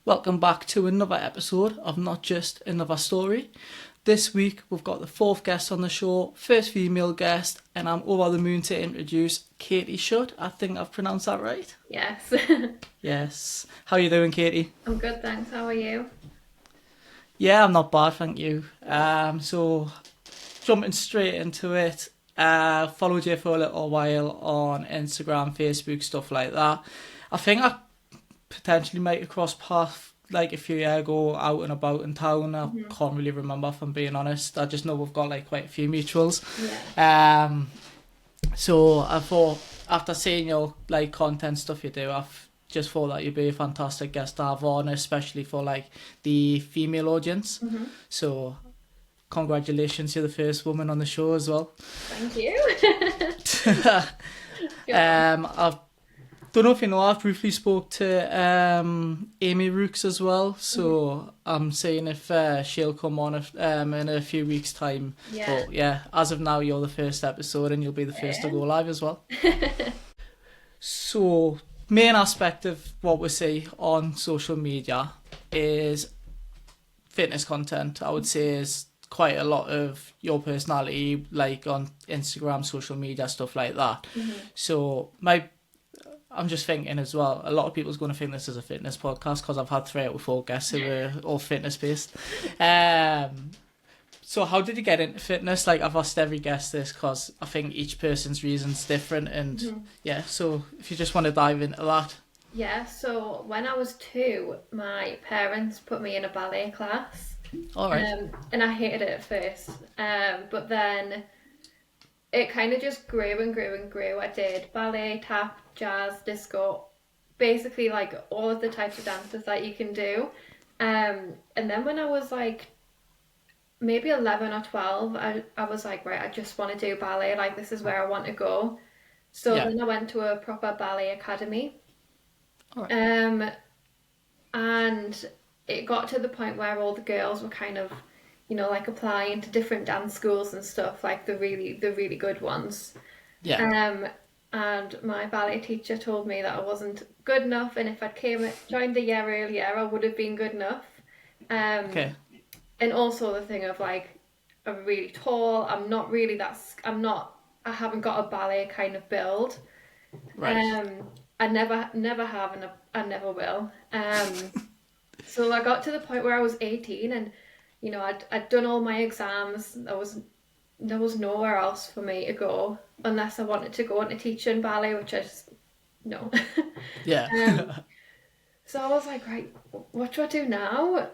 Welcome back to another episode of Not Just Another Story. This week we've got the fourth guest on the show, first female guest, and I'm over the moon to introduce Katie Shutt. I think I've pronounced that right. Yes. Yes. How are you doing, Katie? I'm good, thanks. How are you? Yeah, I'm not bad, thank you. So jumping straight into it, followed you for a little while on Instagram, Facebook, stuff like that. I think I potentially might have crossed paths like a few years ago out and about in town. I hmm can't really remember, if I'm being honest. I just know we've got like quite a few mutuals. Yeah. So I thought after seeing your like content stuff you do, I've just thought that you'd be a fantastic guest to have on, especially for like the female audience. hmm So congratulations, you're the first woman on the show as well. Thank you. I don't know if you know, I've briefly spoke to Amy Rooks as well, so I'm seeing if she'll come on in a few weeks' time. Yeah. But yeah, as of now, you're the first episode and you'll be the first to go live as well. So, main aspect of what we see on social media is fitness content. I would say is quite a lot of your personality, like on Instagram, social media, stuff like that. So I'm just thinking as well, a lot of people's going to think this is a fitness podcast because I've had 3 out of 4 guests who are all fitness based. So how did you get into fitness? Like, I've asked every guest this because I think each person's reason's different, and yeah, so if you just want to dive into that. Yeah, so when I was 2, my parents put me in a ballet class. All right. And I hated it at first. But then it kind of just grew and grew and grew. I did ballet, tap, jazz, disco, basically like all of the types of dances that you can do. And then when I was like maybe 11 or 12, I was like, right, I just want to do ballet. Like, this is where I want to go. So Yeah. then I went to a proper ballet academy. All right. And it got to the point where all the girls were kind of, like applying to different dance schools and stuff, like the really good ones. Yeah. And my ballet teacher told me that I wasn't good enough, and if I'd joined a year earlier, I would have been good enough. Okay. And also the thing of like, I'm really tall. I haven't got a ballet kind of build. Right. I never have, and I never will. So I got to the point where I was 18, and I'd done all my exams. There was nowhere else for me to go unless I wanted to go into teaching ballet, which I just no. Yeah. So I was like, right, what do I do now?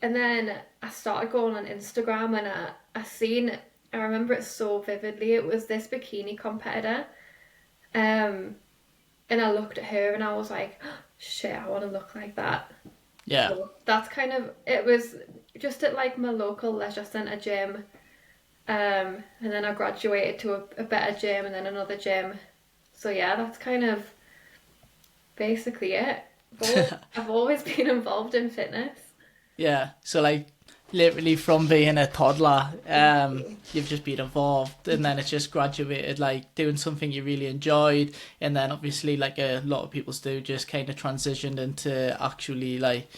And then I started going on Instagram, and I remember it so vividly. It was this bikini competitor. And I looked at her and I was like, oh, shit, I want to look like that. Yeah. So that's it was just at like my local leisure centre gym. And then I graduated to a better gym and then another gym. So yeah, that's kind of basically it. I've always been involved in fitness. Yeah. So like literally from being a toddler, you've just been involved, and then it's just graduated like doing something you really enjoyed, and then obviously like a lot of people do, just kind of transitioned into actually like,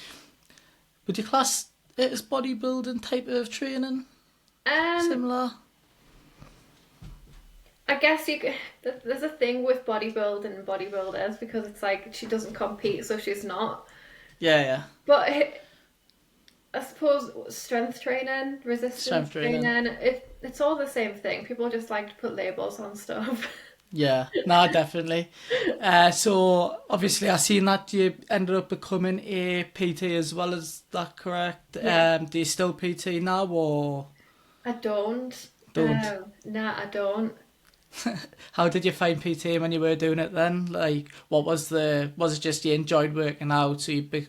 would you class it as bodybuilding type of training? Similar? I guess there's a thing with bodybuilding and bodybuilders because it's like she doesn't compete, so she's not. Yeah, yeah. But I suppose strength training, resistance Strength training. it's all the same thing. People just like to put labels on stuff. Yeah, no, definitely. So obviously I seen that you ended up becoming a PT as well, is that correct? Yeah. Do you still PT now or I don't. don't? Nah, I don't. How did you find PT when you were doing it then? Like, was it just you enjoyed working out, so you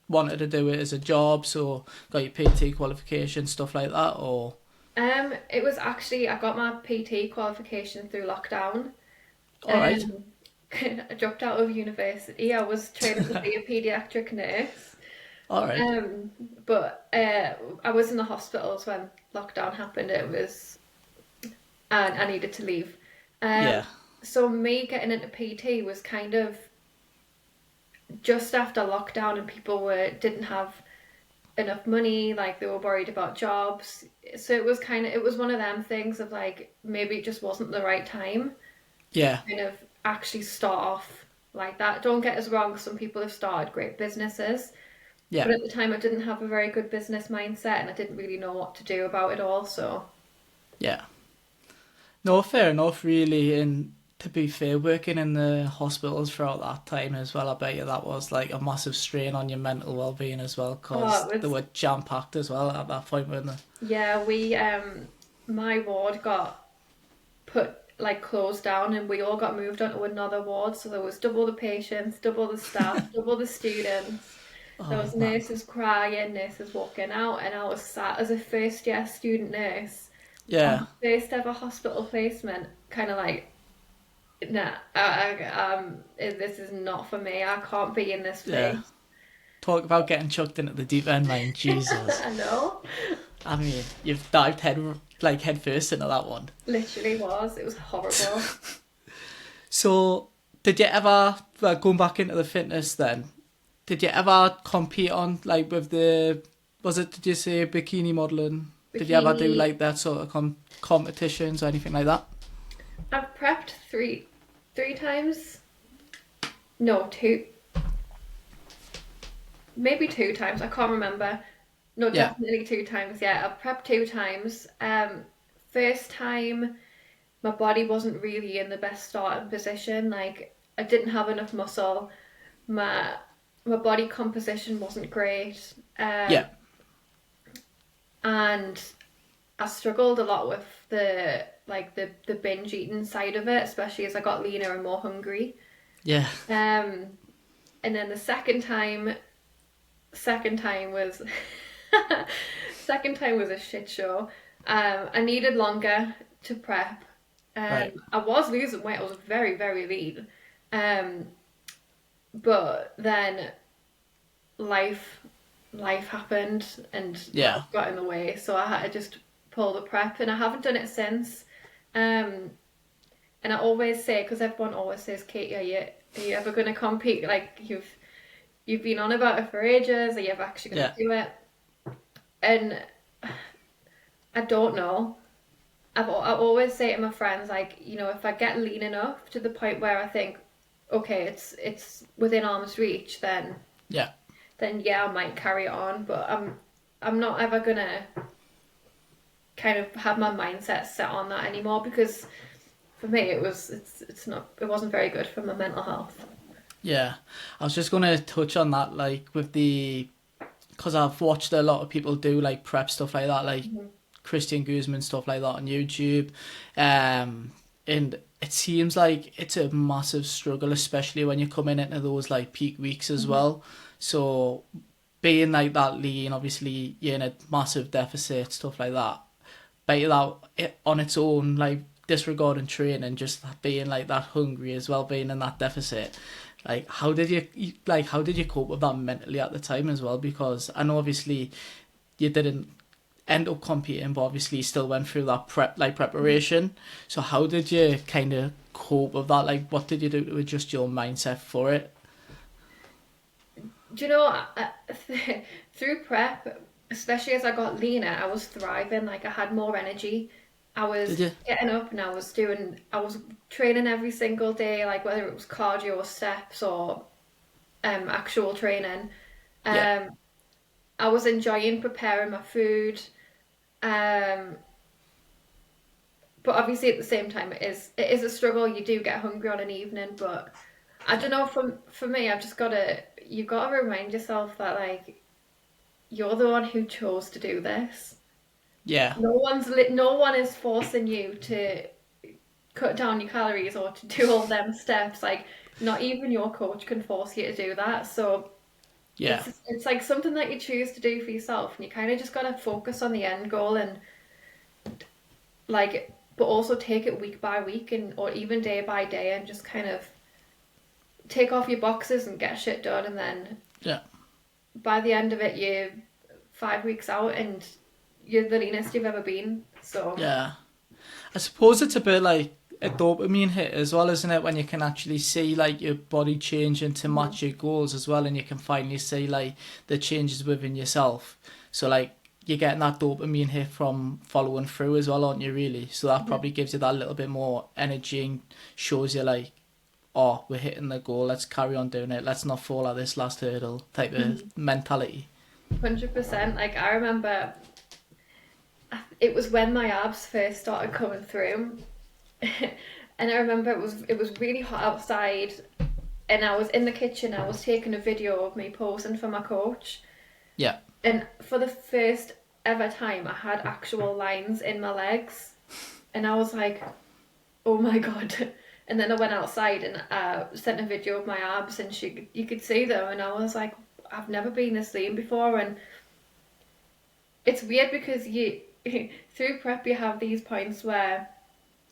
wanted to do it as a job, so got your PT qualification, stuff like that, or? It was actually I got my PT qualification through lockdown. All right. I dropped out of university. I was training to be a paediatric nurse. All right. But I was in the hospitals when lockdown happened. And I needed to leave. Yeah. So me getting into PT was kind of just after lockdown and people didn't have enough money, like they were worried about jobs. So it was one of them things of like maybe it just wasn't the right time Yeah. kind of actually start off like that. Don't get us wrong, some people have started great businesses, Yeah. but at the time I didn't have a very good business mindset and I didn't really know what to do about it all. So Yeah. No, fair enough, really. And to be fair, working in the hospitals throughout that time as well, I bet you that was like a massive strain on your mental well-being as well, because oh, it they was were jam-packed as well at that point, weren't they? yeah, we my ward got put like closed down and we all got moved on to another ward, so there was double the patients, double the staff, double the students. There Oh, was man. nurses crying, nurses walking out, and I was sat as a first year student nurse on Yeah. my first ever hospital placement, kind of like, nah, this is not for me. I can't be in this Yeah. place. Talk about getting chucked into the deep end, man. Jesus. I know, I mean, you've dived head first into that one. literally was. It was horrible. So, did you ever, like, going back into the fitness then, did you ever compete on, like, with did you say bikini modelling? Did you ever do, Bikini. like, that sort of competitions or anything like that? I've prepped three times. No, two, maybe two times. I can't remember. No, Yeah. definitely two times. Yeah, I've prepped two times. First time, my body wasn't really in the best starting position. Like I didn't have enough muscle. My my body composition wasn't great. Yeah. And I struggled a lot with the binge eating side of it, especially as I got leaner and more hungry. Yeah. And then the second time was second time was a shit show. I needed longer to prep. Right. I was losing weight. I was very, very lean. Um, but then life life happened and Yeah. life got in the way, so I had to just pull the prep, and I haven't done it since. Um, and I always say, because everyone always says, Katie, are you ever going to compete? Like you've been on about it for ages. Are you ever actually going Yeah. to do it? And I don't know. I always say to my friends, like, you know, if I get lean enough to the point where I think, okay, it's within arm's reach, Yeah. then yeah, I might carry it on. But I'm not ever gonna kind of have my mindset set on that anymore, because for me it wasn't very good for my mental health. Yeah. I was just going to touch on that, like, with because I've watched a lot of people do, like, prep stuff like that, like Mm-hmm. Christian Guzman stuff like that on YouTube. And it seems like it's a massive struggle, especially when you're coming into those, like, peak weeks as Mm-hmm. well. So being like that lean, obviously you're in a massive deficit, stuff like that. But it on its own, like, disregarding training, just being like that hungry as well, being in that deficit. Like, how did you cope with that mentally at the time as well? Because I know obviously you didn't end up competing, but obviously you still went through that preparation. So how did you kind of cope with that? Like, what did you do to adjust your mindset for it? Do you know, through prep, especially as I got leaner, I was thriving. Like I had more energy. I was Did you? getting up and I was training every single day, like whether it was cardio or steps or actual training. Yeah. Um, I was enjoying preparing my food. Um, but obviously at the same time it is a struggle. You do get hungry on an evening, but I don't know, for me, I've just you've got to remind yourself that like you're the one who chose to do this. Yeah. No one is forcing you to cut down your calories or to do all them steps. Like not even your coach can force you to do that. So Yeah. it's like something that you choose to do for yourself, and you kind of just gotta focus on the end goal and like, but also take it week by week and or even day by day, and just kind of take off your boxes and get shit done, and then Yeah. by the end of it you're 5 weeks out and you're the leanest you've ever been. So Yeah. I suppose it's a bit like a dopamine hit as well, isn't it? When you can actually see like your body changing to match your goals as well, and you can finally see like the changes within yourself. So like you're getting that dopamine hit from following through as well, aren't you? Really. So that probably gives you that little bit more energy and shows you like, oh, we're hitting the goal. Let's carry on doing it. Let's not fall at this last hurdle type of mentality. 100%. Like I remember, it was when my abs first started coming through, and I remember it was really hot outside, and I was in the kitchen. I was taking a video of me posing for my coach, Yeah. and for the first ever time, I had actual lines in my legs, and I was like, "Oh my god!" And then I went outside and sent a video of my abs, and you could see them, and I was like, "I've never been this lean before," and it's weird because you through prep you have these points where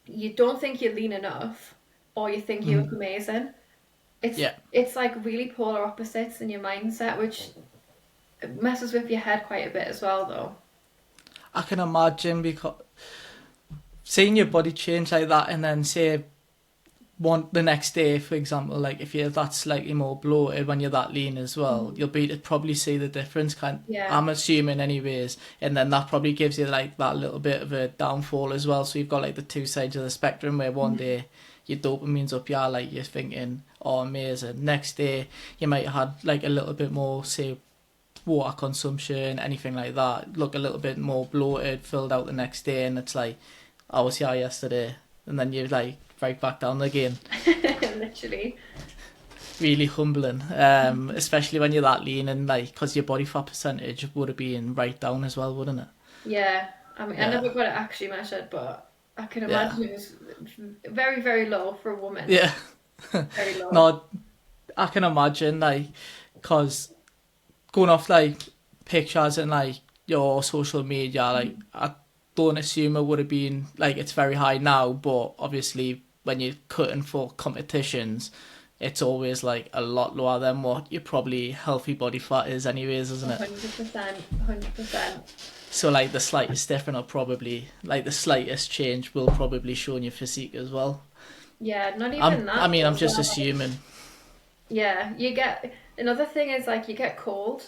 you don't think you're lean enough or you think you look amazing. It's like really polar opposites in your mindset, which messes with your head quite a bit as well though. I can imagine, because seeing your body change like that, and then say the next day, for example, like if you're that slightly more bloated when you're that lean as well, you'll be to probably see the difference. I'm assuming anyways, and then that probably gives you like that little bit of a downfall as well. So you've got like the two sides of the spectrum, where one day your dopamine's up, yeah, like you're thinking, oh amazing. Next day you might have had like a little bit more, say, water consumption, anything like that, look a little bit more bloated, filled out the next day, and it's like, I was here yesterday, and then you're like right back down again. Literally. Really humbling, especially when you're that lean, and like, because your body fat percentage would have been right down as well, wouldn't it? Yeah, I mean, I never got it actually measured, but I can imagine it was very, very low for a woman. Yeah. Very low. No, I can imagine, like, because going off like pictures and like your social media, like I don't assume it would have been like it's very high now, but obviously when you're cutting for competitions, it's always like a lot lower than what your probably healthy body fat is anyways, isn't it? 100%, 100%. So like the slightest difference will probably, like the slightest change will probably show in your physique as well. Yeah, not even that. I mean, I'm just assuming. Yeah, you get, another thing is like you get cold.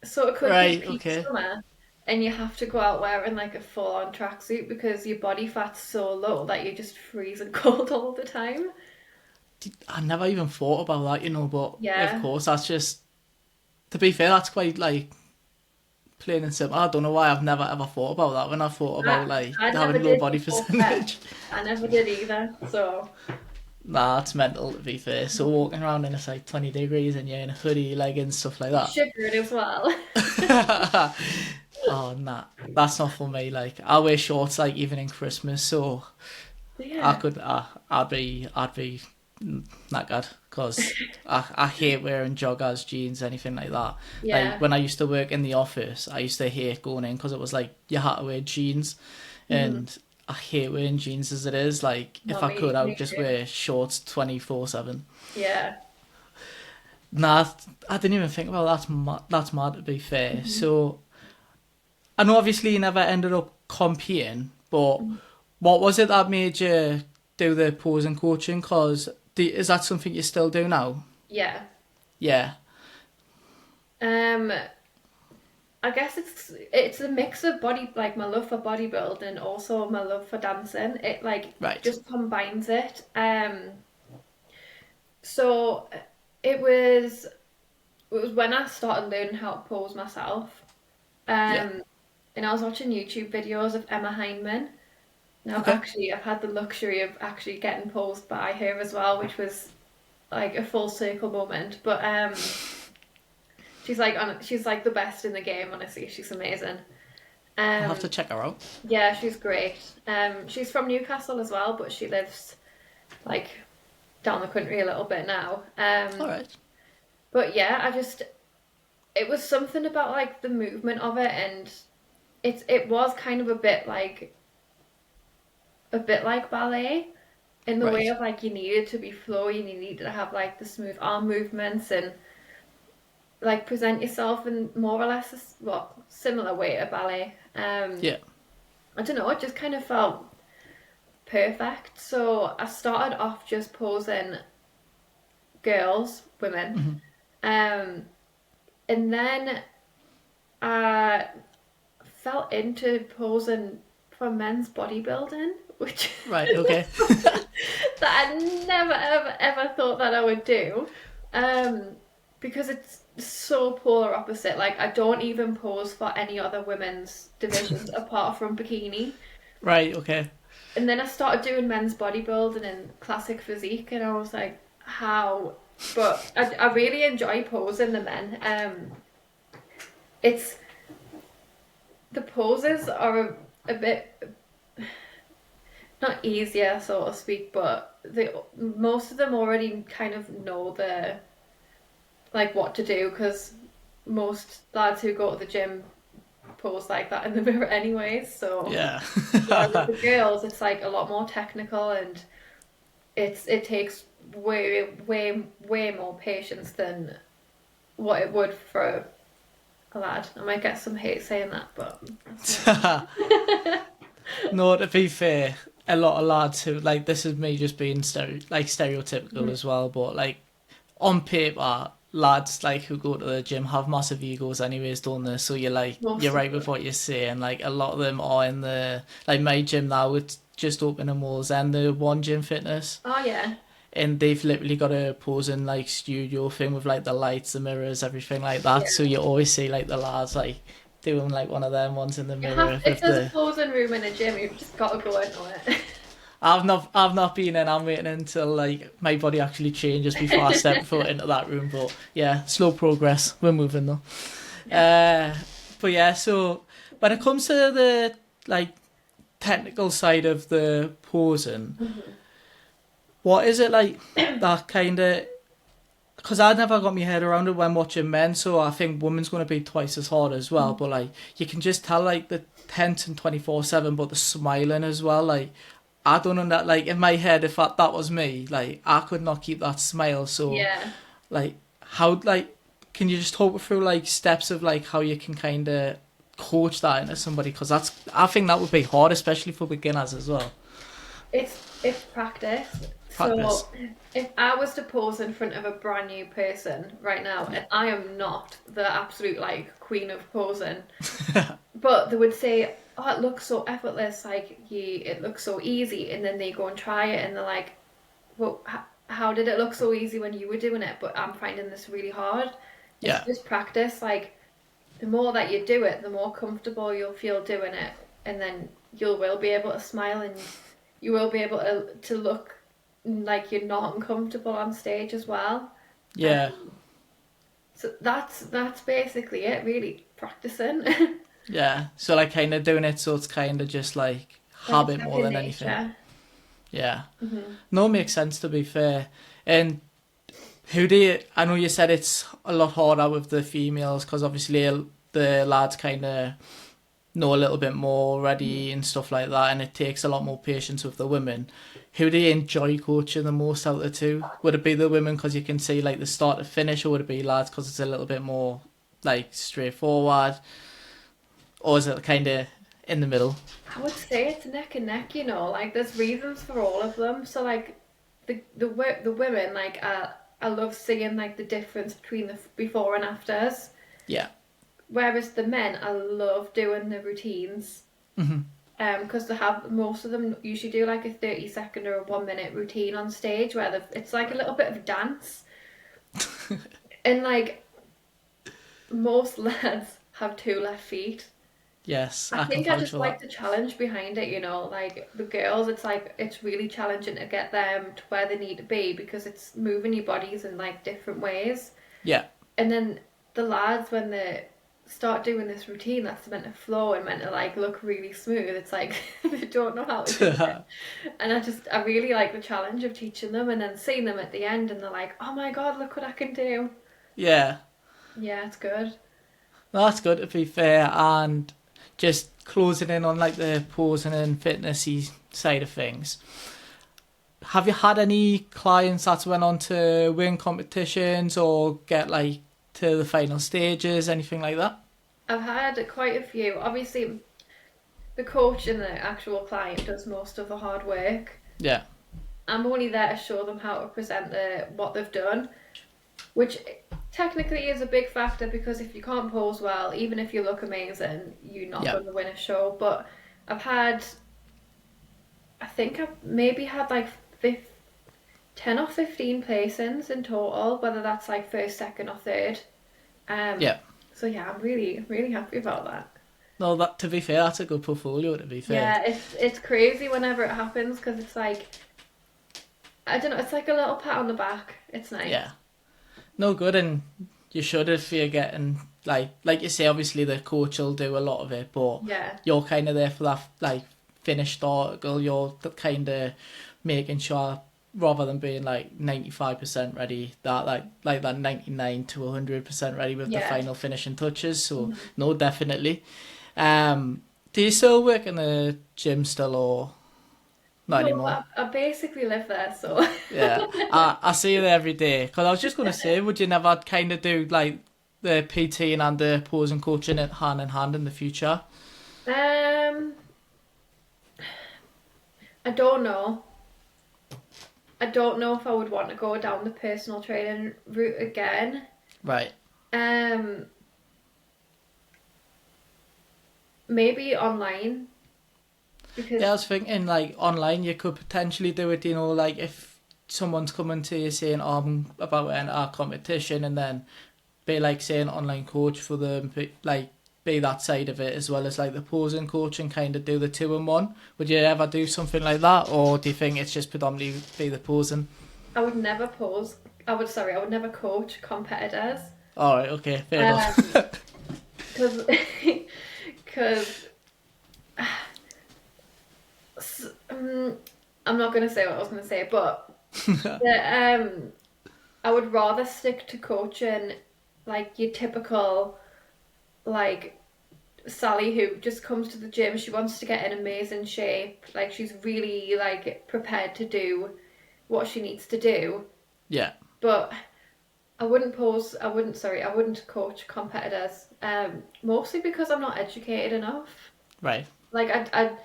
So it could be peak summer and you have to go out wearing like a full-on tracksuit because your body fat's so low that you're just freezing cold all the time. I never even thought about that, you know, but yeah, of course that's just, to be fair, that's quite like plain and simple. I don't know why I've never ever thought about that when I thought about like having low body percentage. I never did either, so. Nah, it's mental, to be fair. So walking around and it's like 20 degrees and you're in a hoodie, leggings, stuff like that. Shivering as well. Oh, nah. That's not for me. Like, I wear shorts like even in Christmas, so yeah. I'd be knackered because I hate wearing joggers, jeans, anything like that. Yeah. Like when I used to work in the office, I used to hate going in because it was like you had to wear jeans, and I hate wearing jeans as it is. Like, if I could, I would just wear shorts 24/7. Yeah. Nah, I didn't even think about that. That's mad, to be fair. So, I know obviously you never ended up competing, but what was it that made you do the posing coaching? Because is that something you still do now? Yeah. Yeah. I guess it's a mix of like my love for bodybuilding and also my love for dancing. It like just combines it. So it was when I started learning how to pose myself. And I was watching YouTube videos of Emma Heineman. Now actually I've had the luxury of actually getting posed by her as well, which was like a full circle moment. But she's like the best in the game, honestly. She's amazing. I'll have to check her out. Yeah, she's great. She's from Newcastle as well, but she lives like down the country a little bit now. All right. But yeah, it was something about like the movement of it, and it was kind of a bit like ballet in the way of like you needed to be flowy and you needed to have like the smooth arm movements and like present yourself in more or less a similar way to ballet. I don't know, it just kind of felt perfect. So I started off just posing women, and then I fell into posing for men's bodybuilding, which Right, okay. that I never ever thought that I would do, because it's so polar opposite. Like I don't even pose for any other women's divisions apart from bikini. Right, okay. And then I started doing men's bodybuilding and classic physique, and I was like, how? But I really enjoy posing the men. It's the poses are a bit not easier, so to speak, but most of them already kind of know the like what to do, because most lads who go to the gym pose like that in the mirror anyways. So Yeah. yeah, with the girls, it's like a lot more technical, and it takes way more patience than what it would for a lad. I might get some hate saying that, but No, to be fair, a lot of lads who, like, this is me just being stereotypical as well, but like on paper, lads like who go to the gym have massive egos anyways, don't they? So most you're of right with them. what you're saying. Like a lot of them are in the, like, my gym now, it's just open in Wales and the One Gym Fitness, Oh yeah, and they've literally got a posing like studio thing with like the lights, the mirrors, everything like that. yeah. So you always see like the lads like doing like one of them ones in the You have mirror if with there's a the. posing room in a gym, you've just got to go into it. I've not been in. I'm waiting until like my body actually changes before I step foot into that room. But yeah, slow progress. We're moving though. Yeah. But yeah, so when it comes to the like technical side of the posing, what is it like that kind of? Because I never got my head around it when watching men, so I think women's going to be twice as hard as well. But like you can just tell like the tense and 24/7, but the smiling as well. Like I don't know that, like in my head, if that was me, like I could not keep that smile. So Yeah. like how, like, can you just talk me through like steps of like how you can kind of coach that into somebody? Because I think that would be hard, especially for beginners as well. It's practice. Practice. So if I was to pose in front of a brand new person right now, Yeah. and I am not the absolute like queen of posing, but they would say, "Oh, it looks so effortless, like it looks so easy," and then they go and try it, and they're like, "Well, how did it look so easy when you were doing it? But I'm finding this really hard." It's Yeah. just practice. Like the more that you do it, the more comfortable you'll feel doing it, and then you will be able to smile, and you will be able to look like you're not uncomfortable on stage as well. Yeah. So that's basically it, really practicing. Yeah. So like kind of doing it so it's kind of just like Like habit more second than anything. nature. Yeah. Hmm. No, it makes sense to be fair. And I know you said it's a lot harder with the females because obviously the lads kind of know a little bit more already and stuff like that, and it takes a lot more patience with the women. Who do you enjoy coaching the most out of the two? Would it be the women because you can see like the start to finish, or would it be lads because it's a little bit more like straightforward, or is it kind of in the middle? I would say it's neck and neck, you know. Like there's reasons for all of them. So like the women, like I love seeing like the difference between the before and afters. Yeah. Whereas the men, I love doing the routines. Because they have most of them usually do like a 30-second or a 1 minute routine on stage where it's like a little bit of a dance, and like most lads have two left feet. Yes, I I can think I vouch just for like that. the challenge behind it, you know, like the girls, it's like it's really challenging to get them to where they need to be because it's moving your bodies in like different ways. Yeah. And then the lads, when they start doing this routine that's meant to flow and meant to like look really smooth, it's like they don't know how to do it. And I really like the challenge of teaching them and then seeing them at the end and they're like, oh my God, look what I can do. Yeah. Yeah, it's good. No, that's good to be fair. And just closing in on like the posing and fitnessy side of things. Have you had any clients that went on to win competitions or get like to the final stages, anything like that? I've had quite a few. Obviously, the coach and the actual client does most of the hard work. Yeah. I'm only there to show them how to present what they've done, which technically is a big factor because if you can't pose well, even if you look amazing, you're not Yeah. going to win a show. But I think I've maybe had like 10 or 15 placings in total, whether that's like first, second, or third. Yeah. So yeah, I'm really, really happy about that. No, that to be fair, that's a good portfolio. To be fair. Yeah, it's crazy whenever it happens because it's like I don't know, it's like a little pat on the back. It's nice. Yeah. No good, and you should if you're getting like you say. Obviously, the coach will do a lot of it, but Yeah. you're kind of there for that like finished article. You're kind of making sure, rather than being like 95% ready, that like that 99 to 100% ready with the Yeah. final finishing touches. So no, definitely. Do you still work in the gym still, or not No, anymore? I basically live there, so Yeah, I see you there every day. Because I was just going to say, would you never kind of do like the PT and the posing coaching it hand in hand in the future? um I don't know. I don't know if I would want to go down the personal training route again. Right. Um Maybe online Yeah, I because was thinking like online you could potentially do it, like if someone's coming to you saying, oh, I'm about to enter our competition, and then be like say an online coach for them, like be that side of it as well as like the posing coach and kind of do the two in one. Would you ever do something like that, or do you think it's just predominantly be the posing? I would never pose. I would never coach competitors. All right, okay, fair enough. Um, because because I'm not gonna say what I was gonna say, but I would rather stick to coaching like your typical like Sally who just comes to the gym. She wants to get in amazing shape. Like she's really like prepared to do what she needs to do. Yeah, But I wouldn't pose. I wouldn't coach competitors. Mostly because I'm not educated enough. right. Like I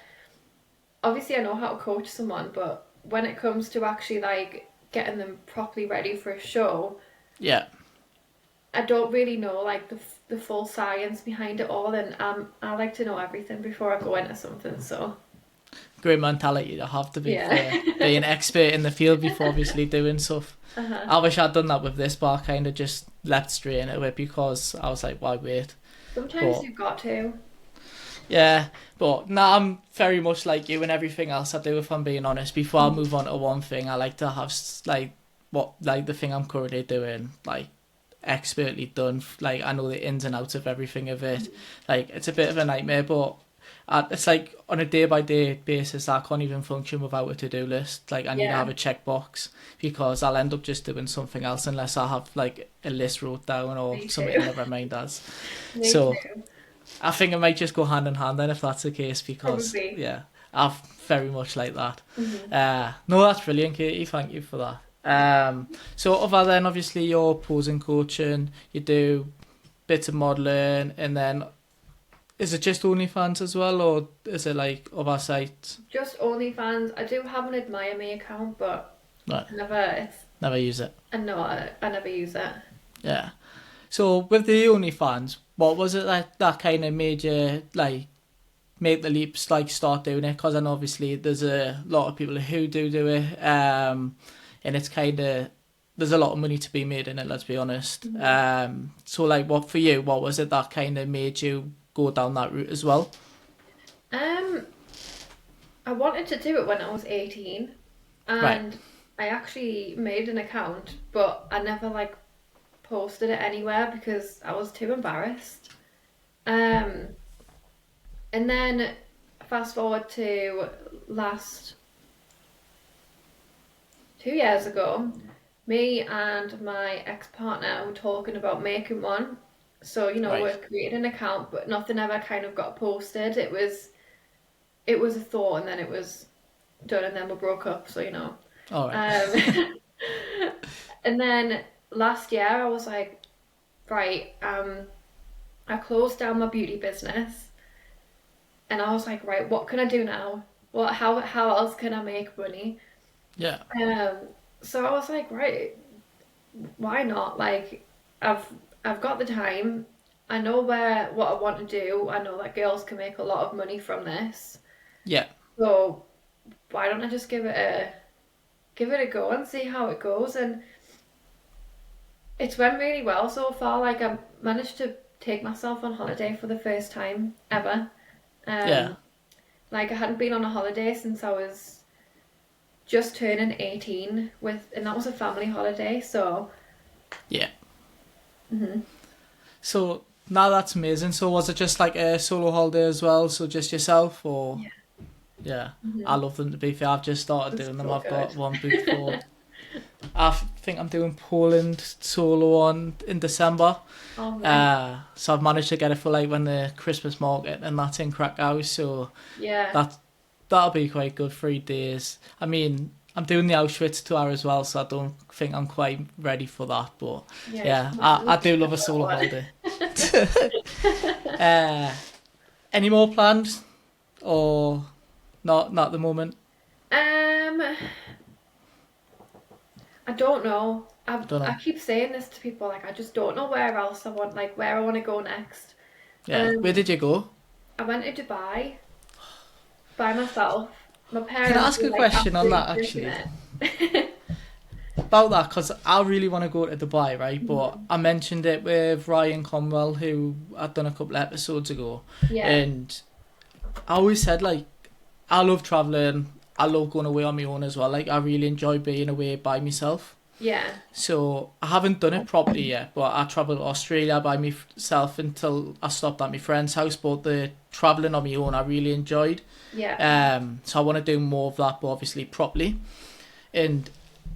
obviously I know how to coach someone, but when it comes to actually like getting them properly ready for a show, Yeah, I don't really know like the full science behind it all, and I like to know everything before I go into something. So great mentality to have, to be yeah, fair. Be an expert in the field before obviously doing stuff. uh-huh. I wish I'd done that with this, but I kind of just leapt straight into it because I was like, why wait? Sometimes But you've got to. yeah, but nah, I'm very much like you and everything else I do, if I'm being honest. Before I move on to one thing, I like to have like the thing I'm currently doing, like expertly done. Like I know the ins and outs of everything of it. Like it's a bit of a nightmare, but it's like on a day by day basis I can't even function without a to-do list. Like I need to have Yeah, a checkbox because I'll end up just doing something else unless I have like a list wrote down or me something in too. the reminders. Me So too. I think it might just go hand in hand then if that's the case, because Probably. yeah, I'm very much like that. Hmm. No, that's brilliant, Katie. Thank you for that. So other than obviously your posing coaching, you do bits of modelling, and then is it just OnlyFans as well, or is it like other sites? Just OnlyFans. I do have an Admire Me account, but Right, I never. It's never use it. I know I never use it. Yeah. So with the OnlyFans, what was it that kind of made you like make the leaps, like start doing it? Because I know obviously there's a lot of people who do it, and it's kind of there's a lot of money to be made in it. Let's be honest. Mhm. So like, what for you? What was it that kind of made you go down that route as well? Um, I wanted to do it when I was 18, Right. and I actually made an account, but I never like posted it anywhere because I was too embarrassed. Um, and then fast forward to last 2 years ago, me and my ex-partner were talking about making one. So, Right. we created an account, but nothing ever kind of got posted. It was a thought and then it was done and then we broke up, so All right. Um and then last year I was like, right, I closed down my beauty business And I was like, right, what can I do now? How else can I make money? Yeah. So I was like, right, why not? Like, I've I've got the time. I know what I want to do. I know that girls can make a lot of money from this. Yeah. So why don't I just give it a go and see how it goes? And it's went really well so far. Like, I managed to take myself on holiday for the first time ever. Yeah. Um, like I hadn't been on a holiday since I was just turning 18 and that was a family holiday. So, Yeah. mhm. So now that's amazing. So was it just like a solo holiday as well? So just yourself or? Yeah. Yeah. I Mhm. love them, to be fair. I've just started It's doing them. so I've got good. one booked for, think I'm doing Poland solo on in December. Oh, nice. So I've managed to get it for like when the Christmas market and that's in Krakow. So Yeah. that that'll be quite good. 3 days. I mean, I'm doing the Auschwitz tour as well, so I don't think I'm quite ready for that. But Yeah, you yeah, should I definitely do go love a for solo that holiday. one. uh, any more planned or not at the moment? Um, I don't know. Don't I know. keep saying this to people, like I just don't know where else I want, like where I want to go next. Yeah, where Um, did you go? I went to Dubai by myself. My Can I parents ask were a like question on absolutely that freaking actually? it. About that, because I really want to go to Dubai, right? But Mhm. I mentioned it with Ryan Conwell, who I'd done a couple of episodes ago, Yeah, and I always said like I love traveling. I love going away on my own as well. Like I really enjoy being away by myself. yeah, So I haven't done it properly yet, but I travelled to Australia by myself until I stopped at my friend's house. But the travelling on my own, I really enjoyed. yeah. So I want to do more of that, but obviously properly. And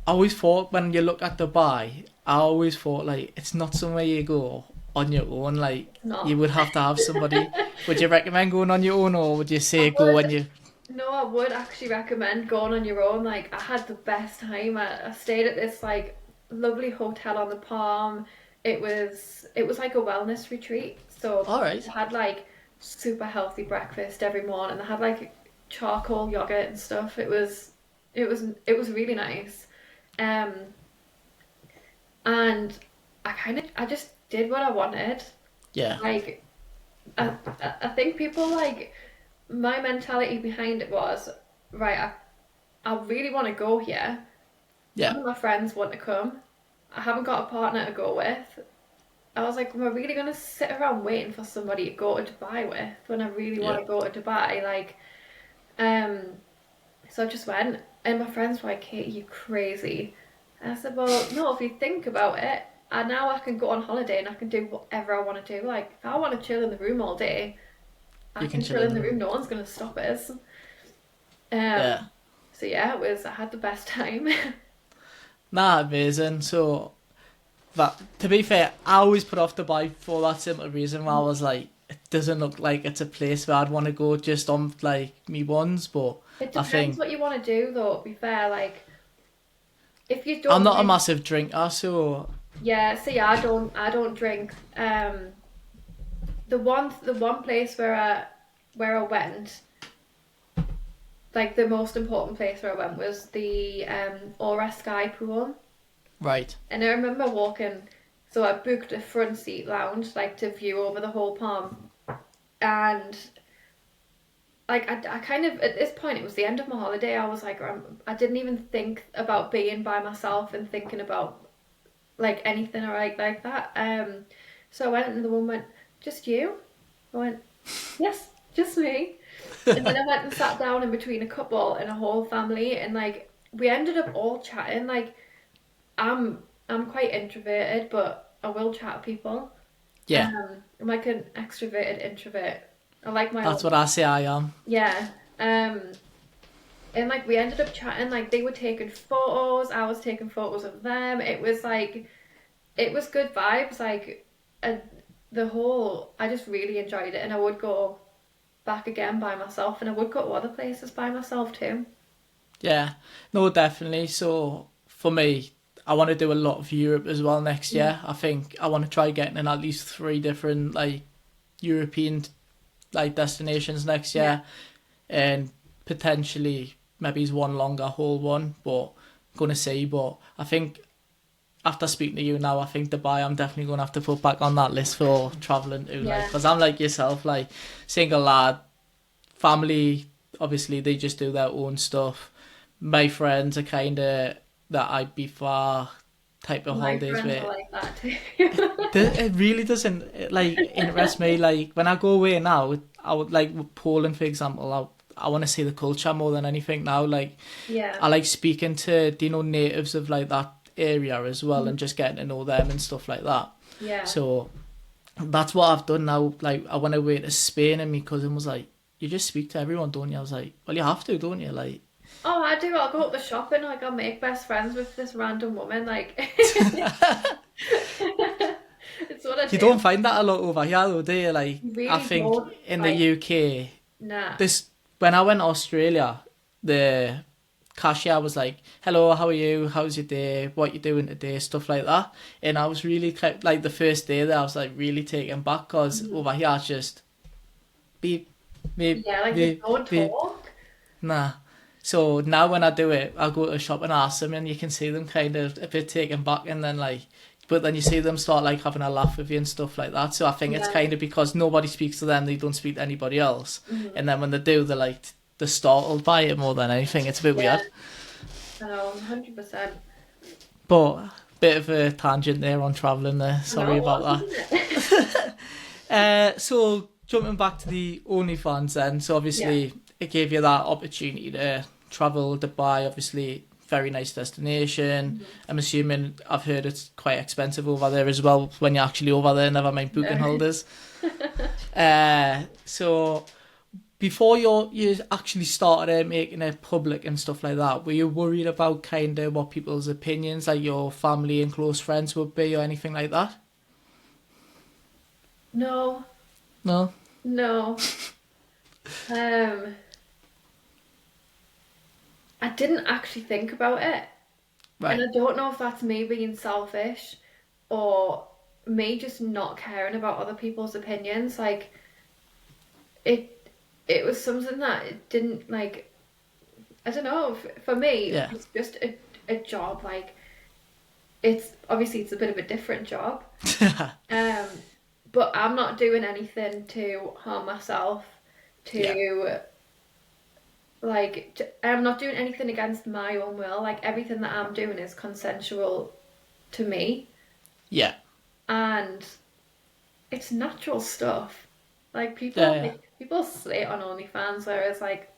I always thought when you look at Dubai, I always thought like it's not somewhere you go on your own. Like It's you not. would have to have somebody. Would you recommend going on your own, or would you I say go would. when you? No, I would actually recommend going on your own. Like, I had the best time. I stayed at this like lovely hotel on the Palm. It was like a wellness retreat. So All right. I had like super healthy breakfast every morning. I had like charcoal yogurt and stuff. It was really nice. Um, and I just did what I wanted. Yeah. Like, I think people like my mentality behind it was, right, I really want to go here. Yeah. None of my friends want to come. I haven't got a partner to go with. I was like, am I really going to sit around waiting for somebody to go to Dubai with when I really want Yeah. to go to Dubai? Like, um, so I just went, and my friends were like, Kate, you crazy. And I said, well, no, if you think about it, and now I can go on holiday and I can do whatever I want to do. Like, if I want to chill in the room all day, I You can can chill chill in in the the room. room. No one's going to stop us. Yeah. So yeah, I had the best time. Nah, amazing. So that to be fair, I always put off Dubai for that simple reason. Where I was like, it doesn't look like it's a place where I'd want to go just on like me ones. But It I depends think what you want to do, though. To be fair, like if you I'm don't not a drink, massive drinker, so yeah. See, I don't drink. The one place where I went, like the most important place where I went was the Aura Sky Pool, right. and I remember walking. So I booked a front seat lounge, like to view over the whole palm, and like I kind of at this point it was the end of my holiday. I was like I didn't even think about being by myself and thinking about like anything or like that. So I went and the woman went, just you? I went, yes, just me. And then I went and sat down in between a couple and a whole family, and like we ended up all chatting. Like I'm quite introverted, but I will chat to people. Yeah, I'm like an extroverted introvert. I like my that's own. what I say I am. Yeah. And like we ended up chatting, like they were taking photos, I was taking photos of them. It was like it was good vibes, like uh, I just really enjoyed it, and I would go back again by myself, and I would go to other places by myself too. Yeah, no, definitely. So for me, I want to do a lot of Europe as well next Mm. year. I think I want to try getting in at least 3 different like European like destinations next year, and potentially maybe he's one longer haul one, but gonna see. But I think after speaking to you now, I think Dubai I'm definitely gonna have to put back on that list for traveling to, like, because I'm like yourself, like single lad, family. Obviously, they just do their own stuff. My friends are kind of that I'd be far type of My holidays friends where are like that too. it really doesn't like interest me. Like when I go away now, I would like with Poland, for example. I want to see the culture more than anything now. Like Yeah. I like speaking to natives of like that area as well, and just getting to know them and stuff like that. Yeah. So that's what I've done now. Like I went away to Spain, and my cousin was like, "You just speak to everyone, don't you?" I was like, "Well, you have to, don't you?" Like. Oh, I do. I'll go up the shopping. Like I'll make best friends with this random woman. Like it's what I You do. don't find that a lot over here though, do you? Like, You I really think don't. in Like, the UK, nah. when I went to Australia, the cashier was like, "Hello, how are you? How's your day? What you doing today?" Stuff like that. And I was really like the first day there, I was like really taken back because over here it's just beep, beep, Yeah, like you beep, don't beep. talk. Nah. So now when I do it, I go to a shop and ask them, and you can see them kind of a bit taken back, and then like, but then you see them start like having a laugh with you and stuff like that. So I think it's Yeah. kind of because nobody speaks to them, they don't speak to anybody else, Mm-hmm. and then when they do, they're like they're startled by it more than anything. It's a bit Yeah. weird. I know, 100%. But bit of a tangent there on travelling there. I Sorry know, about that. wasn't it? So jumping back to the OnlyFans then, so obviously it gave you that opportunity to travel Dubai, obviously very nice destination. I'm assuming I've heard it's quite expensive over there as well when you're actually over there, never mind booking holders. So before you actually started making it public and stuff like that, were you worried about kind of what people's opinions, like your family and close friends would be or anything like that? No, No? no. I didn't actually think about it. And Right. I don't know if that's me being selfish or me just not caring about other people's opinions. Like it it was something that it didn't like I don't know, for me Yeah. it's just a job. Like it's obviously it's a bit of a different job. Um but I'm not doing anything to harm myself, Yeah. to I'm not doing anything against my own will. Like everything that I'm doing is consensual to me, Yeah. and it's natural stuff. Like Yeah. people slate on OnlyFans, whereas like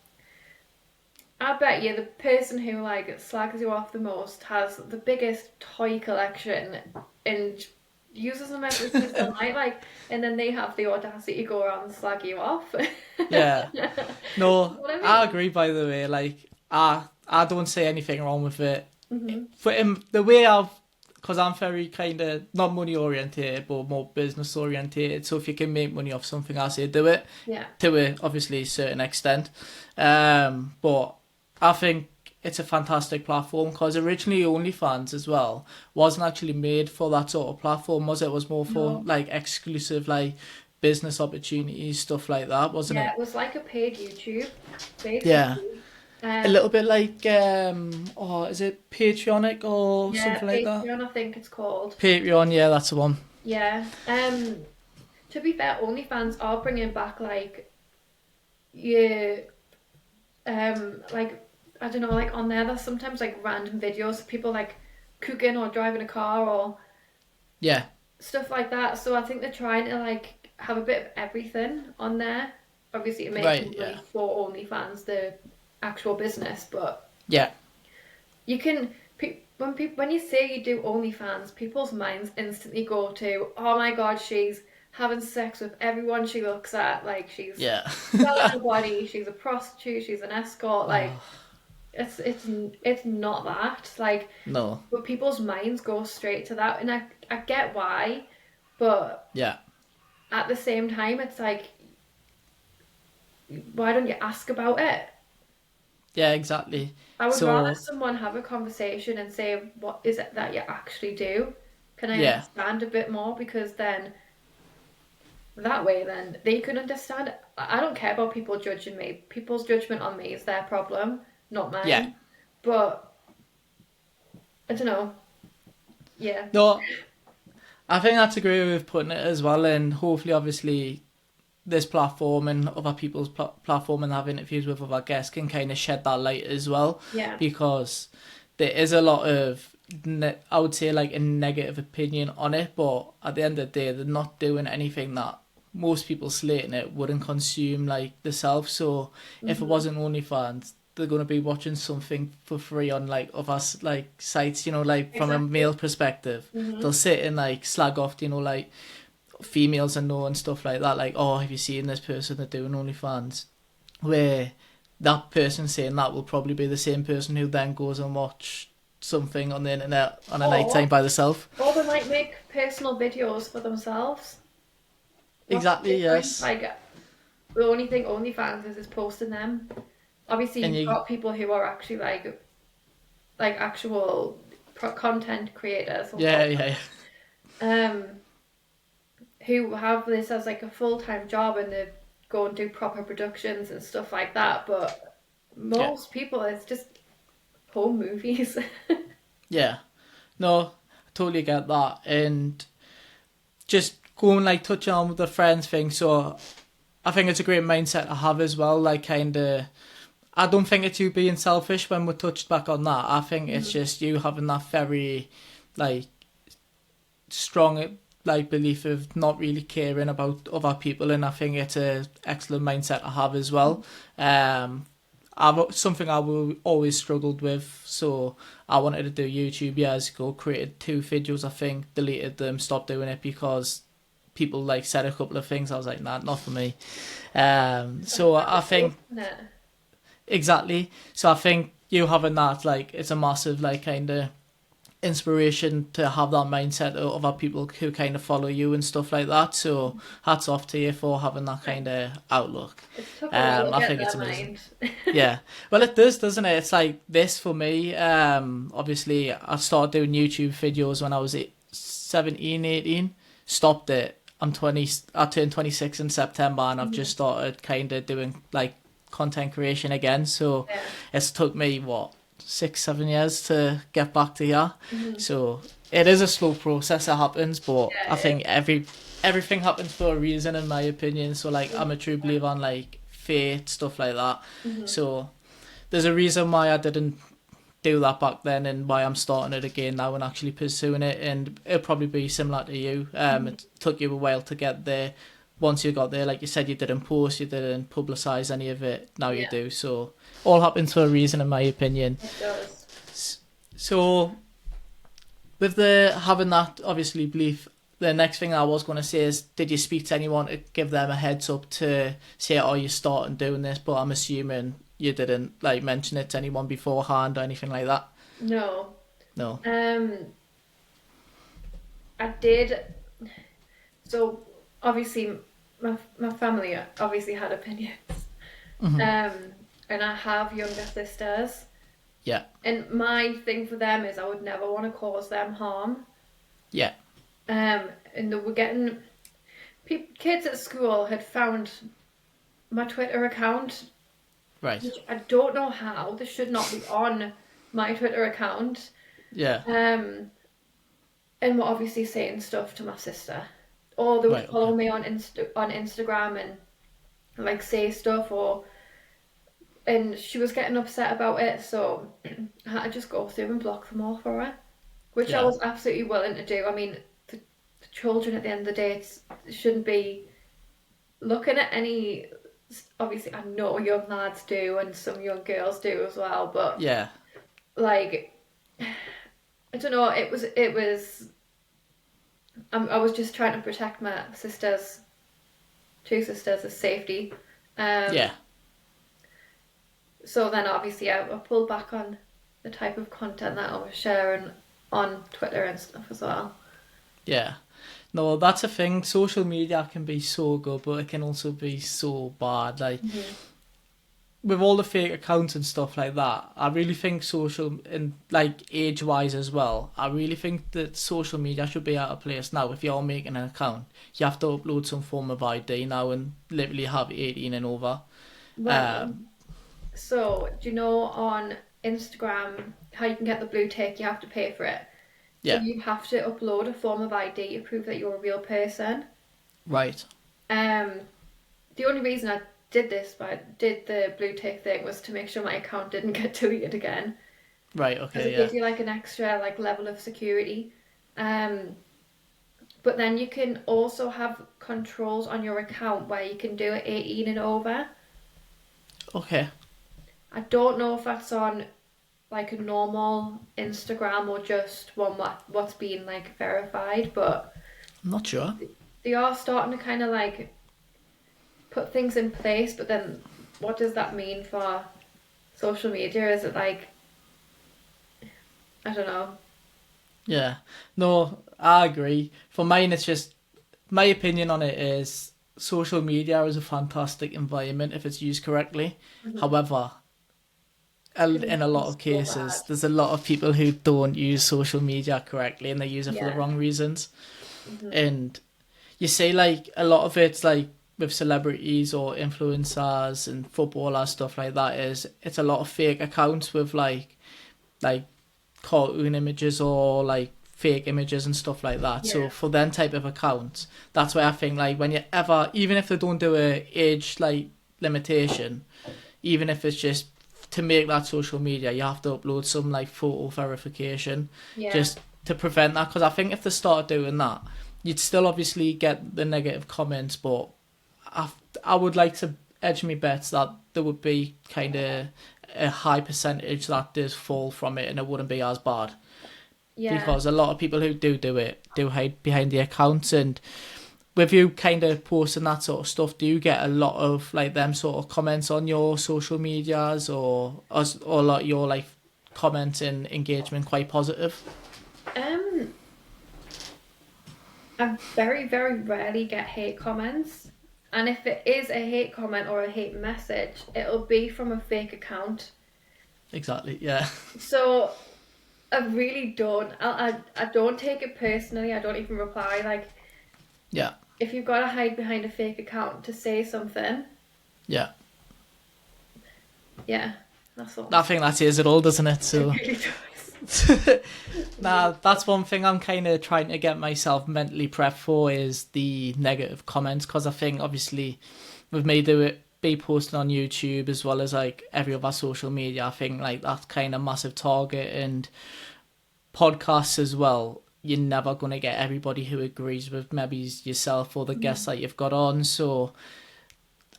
I bet you the person who like slags you off the most has the biggest toy collection and uses them every single night, like, and then they have the audacity to go around and slag you off. Yeah. No, What I I mean? agree, by the way. Like, I don't say anything wrong with it. Hmm. For him, the way because I'm very kind of not money orientated, but more business orientated. So if you can make money off something, I say do it Yeah. to a obviously a certain extent. But I think it's a fantastic platform because originally OnlyFans as well wasn't actually made for that sort of platform, was it? It was more for No. like exclusive like business opportunities, stuff like that, wasn't Yeah, it? it was like a paid YouTube, Yeah. basically. A Um, little bit like is it Patreonic or yeah, something like that? Patreon, I think it's called. Patreon, yeah, that's the one. Yeah. To be fair, OnlyFans are bringing back like you, like I don't know, like on there's sometimes like random videos of people like cooking or driving a car or Yeah. stuff like that. So I think they're trying to like have a bit of everything on there. Obviously, to make Right, money yeah. for OnlyFans, the actual business, but Yeah. you can when you say you do OnlyFans, people's minds instantly go to, oh my god, she's having sex with everyone she looks at, like she's Yeah. selling her body, she's a prostitute, she's an escort, like Oh, it's not that, like, no. but people's minds go straight to that, and I get why, but Yeah. at the same time, it's like, why don't you ask about it? Yeah, exactly. I would rather So, someone have a conversation and say, what is it that you actually do? Can I yeah. understand a bit more? Because then that way, then they can understand. I don't care about people judging me. People's judgment on me is their problem, not Yeah. mine. But I don't know. Yeah. No, I think that's a great way of putting it as well, and hopefully, obviously, this platform and other people's platform and have interviews with other guests can kind of shed that light as well, Yeah. because there is a lot of I would say like a negative opinion on it, but at the end of the day, they're not doing anything that most people slating it wouldn't consume like themselves. So if it wasn't OnlyFans, they're gonna be watching something for free on like other like sites, like from a Exactly. male perspective. They'll sit and like slag off, like females and know and stuff like that, like, oh, have you seen this person they're doing OnlyFans? Where that person saying that will probably be the same person who then goes and watch something on the internet on a night time Or by themselves. or they might make personal videos for themselves. What's the Exactly, difference? yes. Like the only thing OnlyFans is posting them. Obviously, And you've you, got people who are actually like actual content creators, we'll yeah, call yeah, them, who have this as like a full-time job and they go and do proper productions and stuff like that. But yeah, most people, it's just home movies. yeah. No, I totally get that. And just going like touching on with the friends thing, so I think it's a great mindset to have as well, like kind of I don't think it's you being selfish when we touched back on that. I think it's just you having that very, like, strong, like, belief of not really caring about other people, and I think it's a excellent mindset to have as well. Something I will always struggled with, so I wanted to do YouTube years ago, created 2 videos, I think, deleted them, stopped doing it because people, like, said a couple of things. I was like, nah, not for me. So I think Isn't it? exactly. So I think you having that, like, it's a massive, like, kind of inspiration to have that mindset of other people who kind of follow you and stuff like that. So hats off to you for having that kind of outlook. It took a while to I get think it's their amazing. mind. Yeah. Well, it does, doesn't it? It's like this for me. Obviously, I started doing YouTube videos when I was 17, 18. Stopped it. I'm 20. I turned 26 in September, and I've just started kind of doing like content creation again. So Yeah. it's took me what 6, 7 years to get back to here. So it is a slow process. It happens, but Yeah, I think everything happens for a reason, in my opinion. So like I'm a true believer on like fate, stuff like that. So there's a reason why I didn't do that back then and why I'm starting it again now and actually pursuing it, and it'll probably be similar to you. It took you a while to get there. Once you got there, like you said, you didn't post, you didn't publicise any of it. Now you Yeah. do. So all happens for a reason, in my opinion. It does. So with the having that obviously belief, the next thing I was going to say is, did you speak to anyone to give them a heads up to say, oh, you're starting doing this? But I'm assuming you didn't like mention it to anyone beforehand or anything like that. No. No. I did. So obviously, my family obviously had opinions. And I have younger sisters. Yeah. And my thing for them is I would never want to cause them harm. Yeah. And they were getting kids at school had found my Twitter account, Right. which I don't know how. This should not be on my Twitter account. Yeah. And were obviously saying stuff to my sister, or they would Right. follow Okay. me on Instagram and like say stuff, and she was getting upset about it, so I had to just go through and block them all for her, which I Yeah. was absolutely willing to do. I mean, the children at the end of the day, it shouldn't be looking at any. Obviously, I know young lads do, and some young girls do as well. But Yeah. like, I don't know. It was. I was just trying to protect my sisters, 2 sisters' safety. Yeah. So then obviously I pulled back on the type of content that I was sharing on Twitter and stuff as well. Yeah. No, that's a thing. Social media can be so good, but it can also be so bad. Like with all the fake accounts and stuff like that, I really think social, and like age-wise as well, I really think that social media should be at a place now. If you're making an account, you have to upload some form of ID now and literally have 18 and over. Well, so do you know on Instagram how you can get the blue tick? You have to pay for it. So Yeah, you have to upload a form of ID to prove that you're a real person. right. The only reason I did this, but did the blue tick thing, was to make sure my account didn't get deleted again. Right, Because okay, it yeah. gives you like an extra like level of security. But then you can also have controls on your account where you can do it 18 and over. Okay. I don't know if that's on like a normal Instagram or just one what's been like verified, but I'm not sure. they are starting to kind of like put things in place, but then what does that mean for social media? Is it like, I don't know. Yeah. No, I agree. For mine, it's just, my opinion on it is social media is a fantastic environment if it's used correctly. However, in a lot of So cases, bad. there's a lot of people who don't use social media correctly and they use it for the Yeah. wrong reasons. And you see, like, a lot of it's like with celebrities or influencers and footballers, stuff like that, is it's a lot of fake accounts with like cartoon images or like fake images and stuff like that. So Yeah. for them type of accounts, that's why I think like when you ever, even if they don't do a age like limitation, even if it's just to make that social media, you have to upload some like photo verification Yeah. just to prevent that. Because I think if they start doing that, you'd still obviously get the negative comments, but I would like to edge me bets that there would be kind of a high percentage that does fall from it and it wouldn't be as bad. Yeah. Because a lot of people who do it do hide behind the accounts. And with you kind of posting that sort of stuff, do you get a lot of like them sort of comments on your social medias, or a lot of your like comments and engagement quite positive? Um, I very, very rarely get hate comments. And if it is a hate comment or a hate message, it'll be from a fake account. Exactly, yeah. So I really don't. I don't take it personally. I don't even reply. Like, Yeah, if you've got to hide behind a fake account to say something, yeah. yeah, that's all. I think that says it all, doesn't it? So It really does. nah, that's one thing I'm kind of trying to get myself mentally prepped for is the negative comments, because I think obviously with me be posting on YouTube as well as like every other social media, I think like that's kind of massive target. And podcasts as well, you're never going to get everybody who agrees with maybe yourself or the guests that you've got on. So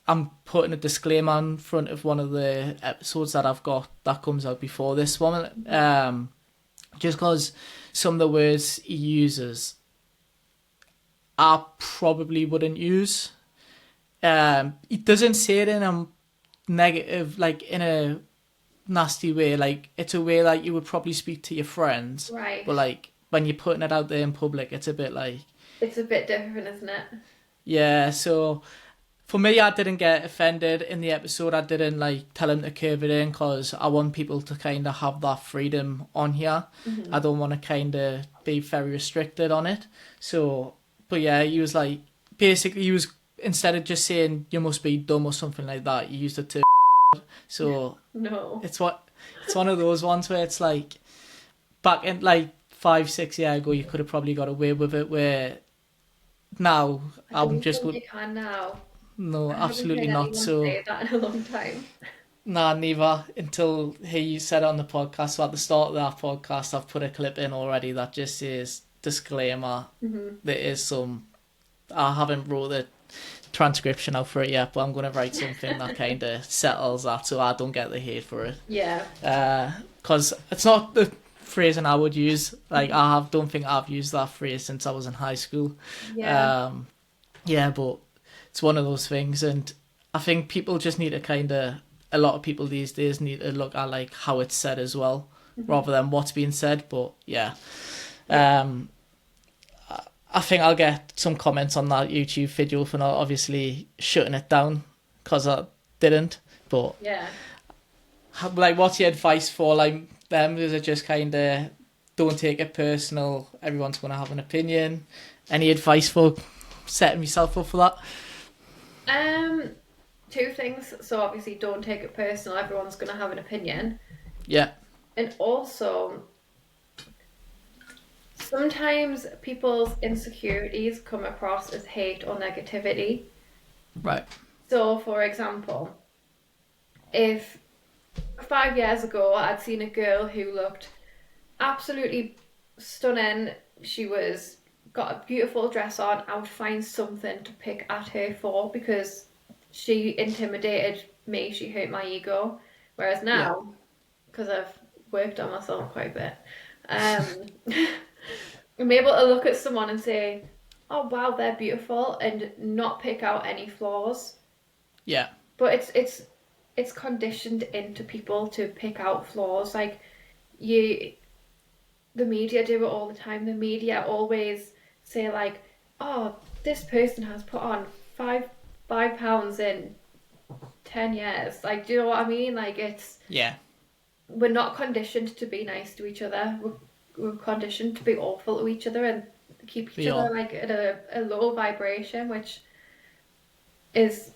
I'm putting a disclaimer in front of one of the episodes that I've got that comes out before this one. Just because some of the words he uses, I probably wouldn't use. He doesn't say it in a negative, like in a nasty way. Like it's a way like you would probably speak to your friends, Right. but like when you're putting it out there in public, it's a bit like, It's a bit different, isn't it? yeah. So for me, I didn't get offended in the episode. I didn't like tell him to curve it in because I want people to kind of have that freedom on here. I don't want to kind of be very restricted on it. So, but yeah, he was like, basically, he was, instead of just saying you must be dumb or something like that, he used it to. So No. it's one of those ones where it's like back in like 5-6 years ago, you could have probably got away with it. Where now I I'm don't just think you can now. no, I haven't absolutely heard not. anyone So say that in a long time. nah, neither. Until he said it on the podcast. So at the start of that podcast, I've put a clip in already that just says disclaimer. There is some. I haven't wrote the transcription out for it yet, but I'm going to write something that kind of settles that, so I don't get the hate for it. Yeah. Because it's not the phrasing I would use. Like don't think I've used that phrase since I was in high school. Yeah. Yeah, but it's one of those things, and I think people just need to a lot of people these days need to look at like how it's said as well, rather than what's being said. But yeah, I think I'll get some comments on that YouTube video for not obviously shutting it down, because I didn't. But Yeah. like, what's your advice for like them? Is it just kind of don't take it personal? Everyone's going to have an opinion. Any advice for setting myself up for that? Two things. So obviously, don't take it personal. Everyone's gonna have an opinion, Yeah, and also sometimes people's insecurities come across as hate or negativity. right. So, for example, if 5 years ago I'd seen a girl who looked absolutely stunning, she was got a beautiful dress on, I would find something to pick at her for because she intimidated me, she hurt my ego. Whereas Yeah, now, because I've worked on myself quite a bit, um, I'm able to look at someone and say, "Oh wow, they're beautiful," and not pick out any flaws. yeah, But it's conditioned into people to pick out flaws. Like you, the media do it all the time. The media always say like, "Oh, this person has put on five pounds in 10 years." Like, do you know what I mean? Like, yeah, we're not conditioned to be nice to each other. We're conditioned to be awful to each other and keep each we other are. like at a low vibration, which is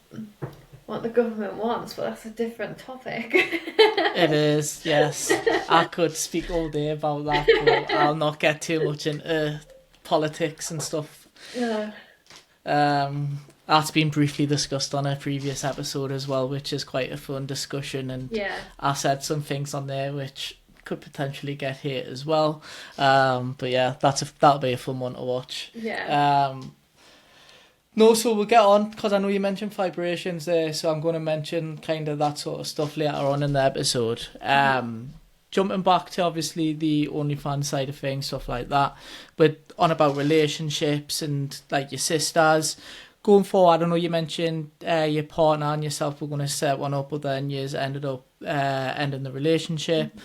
what the government wants, but that's a different topic. It is, yes. I could speak all day about that, but I'll not get too much into politics and stuff. Yeah. That's been briefly discussed on a previous episode as well, which is quite a fun discussion. And Yeah. I said some things on there which could potentially get hate as well. But yeah, that'll be a fun one to watch. Yeah. No, so we'll get on because I know you mentioned vibrations there, so I'm going to mention kind of that sort of stuff later on in the episode. Jumping back to obviously the OnlyFans side of things, stuff like that, but on about relationships and like your sisters. Going forward, I know you mentioned your partner and yourself were going to set one up, but then you ended up ending the relationship.